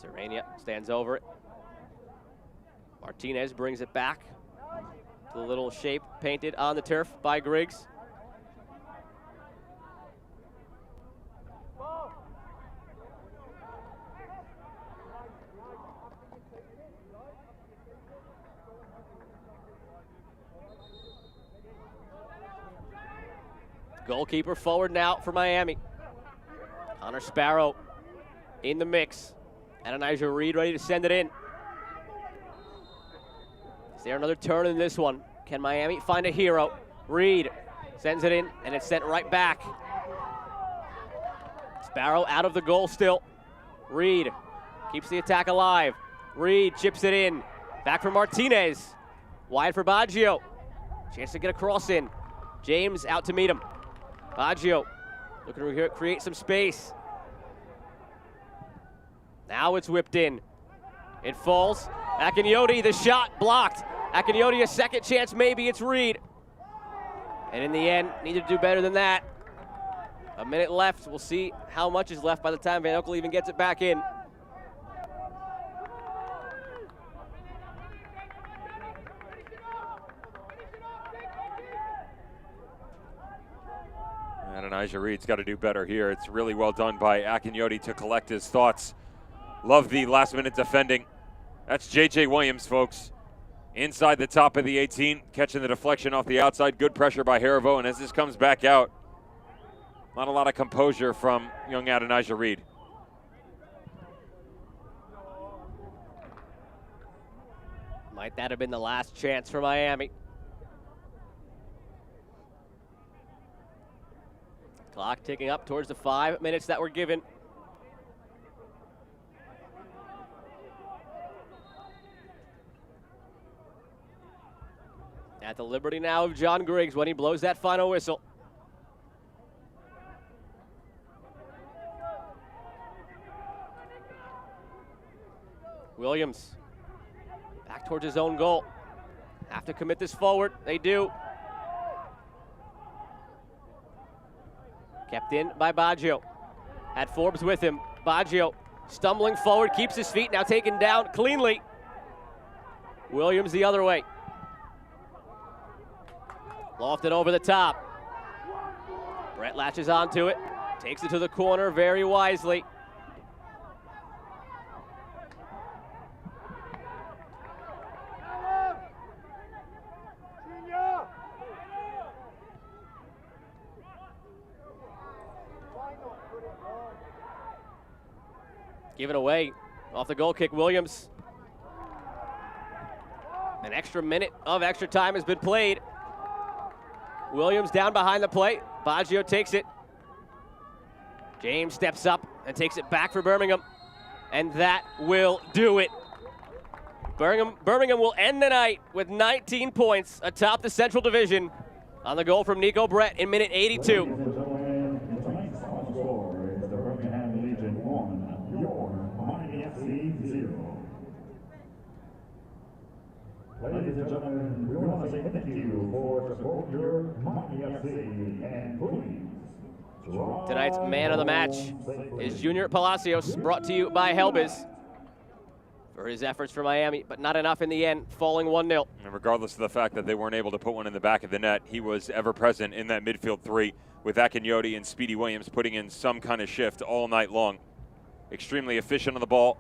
S1: Serrania stands over it. Martinez brings it back to the little shape painted on the turf by Griggs. Goalkeeper forward now for Miami. Connor Sparrow in the mix. Adonijah Reed ready to send it in. Is there another turn in this one? Can Miami find a hero? Reed sends it in, and it's sent right back. Sparrow out of the goal still. Reed keeps the attack alive. Reed chips it in. Back for Martinez. Wide for Baggio. Chance to get a cross in. James out to meet him. Baggio looking to create some space. Now it's whipped in. It falls. Akinyoti, the shot blocked. Akinyoti, a second chance, maybe it's Reed. And in the end, needed to do better than that. A minute left. We'll see how much is left by the time Van Oekel even gets it back in.
S2: Adonijah Reed's got to do better here. It's really well done by Akinyoti to collect his thoughts. Love the last-minute defending. That's J.J. Williams, folks. Inside the top of the 18, catching the deflection off the outside. Good pressure by Haribo, and as this comes back out, not a lot of composure from young Adonijah Reed.
S1: Might that have been the last chance for Miami? Clock ticking up towards the 5 minutes that were given. At the liberty now of John Griggs when he blows that final whistle. Williams back towards his own goal. Have to commit this forward. They do. Kept in by Baggio. Had Forbes with him. Baggio stumbling forward, keeps his feet, now taken down cleanly. Williams the other way. Lofted over the top. Brett latches onto it. Takes it to the corner very wisely. Give it away. Off the goal kick, Williams. An extra minute of extra time has been played. Williams down behind the plate. Baggio takes it. James steps up and takes it back for Birmingham. And that will do it. Birmingham will end the night with 19 points atop the Central Division on the goal from Nico Brett in minute 82.
S5: Ladies and gentlemen, we want to say thank you for support your Miami FC and please.
S1: Tonight's man of the match is Junior Palacios, brought to you by Helbiz for his efforts for Miami, but not enough in the end, falling 1-0.
S2: And regardless of the fact that they weren't able to put one in the back of the net, he was ever present in that midfield three with Akinyoti and Speedy Williams putting in some kind of shift all night long. Extremely efficient on the ball.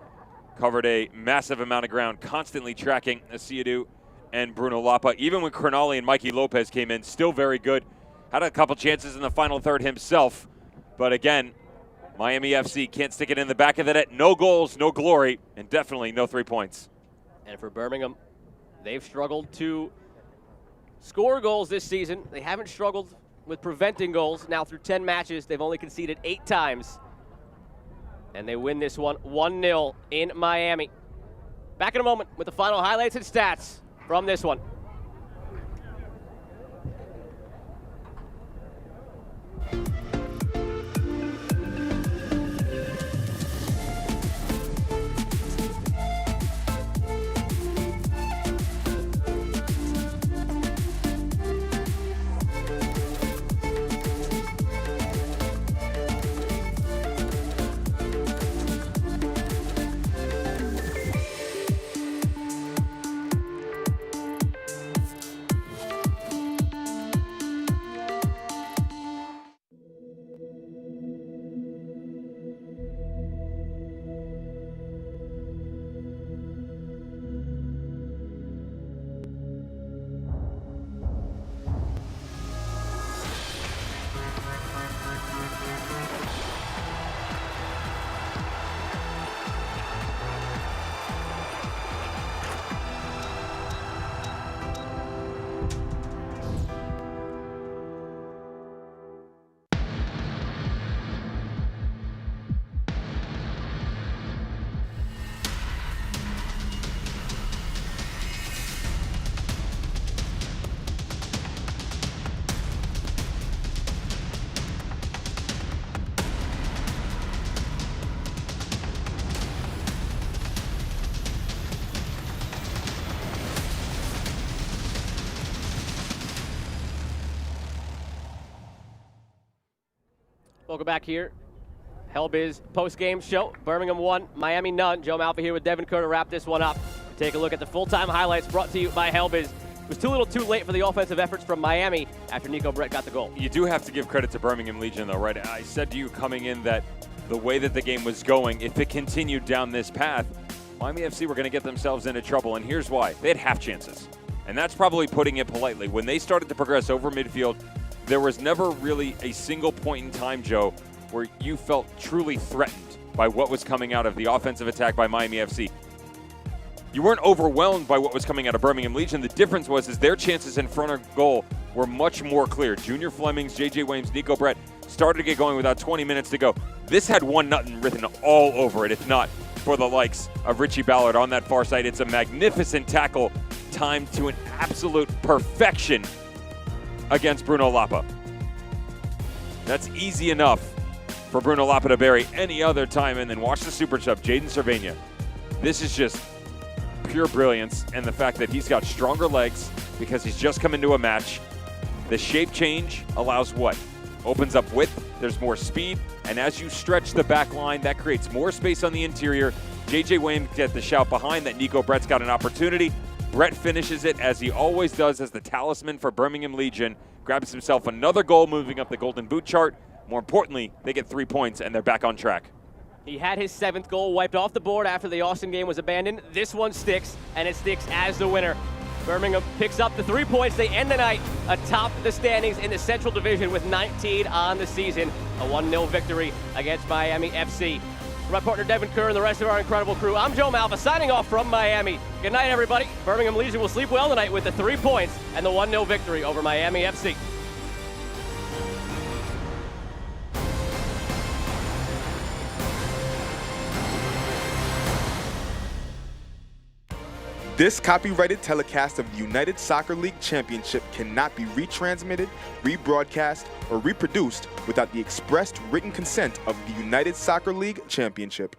S2: Covered a massive amount of ground, constantly tracking Asiadu and Bruno Lapa. Even when Cronali and Mikey Lopez came in, still very good. Had a couple chances in the final third himself. But again, Miami FC can't stick it in the back of the net. No goals, no glory, and definitely no 3 points.
S1: And for Birmingham, they've struggled to score goals this season. They haven't struggled with preventing goals. Now through 10 matches, they've only conceded 8 times. And they win this one 1-0 in Miami. Back in a moment with the final highlights and stats from this one. Welcome back here. Hellbiz post-game show. Birmingham 1, Miami none. Joe Malfa here with Devin Kerr to wrap this one up. Take a look at the full-time highlights brought to you by Hellbiz. It was too little too late for the offensive efforts from Miami after Nico Brett got the goal.
S2: You do have to give credit to Birmingham Legion, though, right? I said to you coming in that the way that the game was going, if it continued down this path, Miami FC were going to get themselves into trouble, and here's why. They had half chances, and that's probably putting it politely. When they started to progress over midfield, there was never really a single point in time, Joe, where you felt truly threatened by what was coming out of the offensive attack by Miami FC. You weren't overwhelmed by what was coming out of Birmingham Legion. The difference was their chances in front of goal were much more clear. Junior Flemings, J.J. Williams, Nico Brett started to get going without 20 minutes to go. This had 1-0 written all over it, if not for the likes of Richie Ballard on that far side. It's a magnificent tackle timed to an absolute perfection against Bruno Lapa. That's easy enough for Bruno Lapa to bury any other time, and then watch the super sub, Jaden Cervania. This is just pure brilliance, and the fact that he's got stronger legs because he's just come into a match. The shape change allows what? Opens up width, there's more speed, and as you stretch the back line, that creates more space on the interior. J.J. Williams gets the shout behind that Nico Brett's got an opportunity. Brett finishes it as he always does as the talisman for Birmingham Legion. Grabs himself another goal, moving up the Golden Boot chart. More importantly, they get 3 points and they're back on track.
S1: He had his 7th goal wiped off the board after the Austin game was abandoned. This one sticks, and it sticks as the winner. Birmingham picks up the 3 points. They end the night atop the standings in the Central Division with 19 on the season. A 1-0 victory against Miami FC. For my partner Devin Kerr and the rest of our incredible crew, I'm Joe Malfa signing off from Miami. Good night, everybody. Birmingham Legion will sleep well tonight with the 3 points and the 1-0 victory over Miami FC.
S12: This copyrighted telecast of the United Soccer League Championship cannot be retransmitted, rebroadcast, or reproduced without the expressed written consent of the United Soccer League Championship.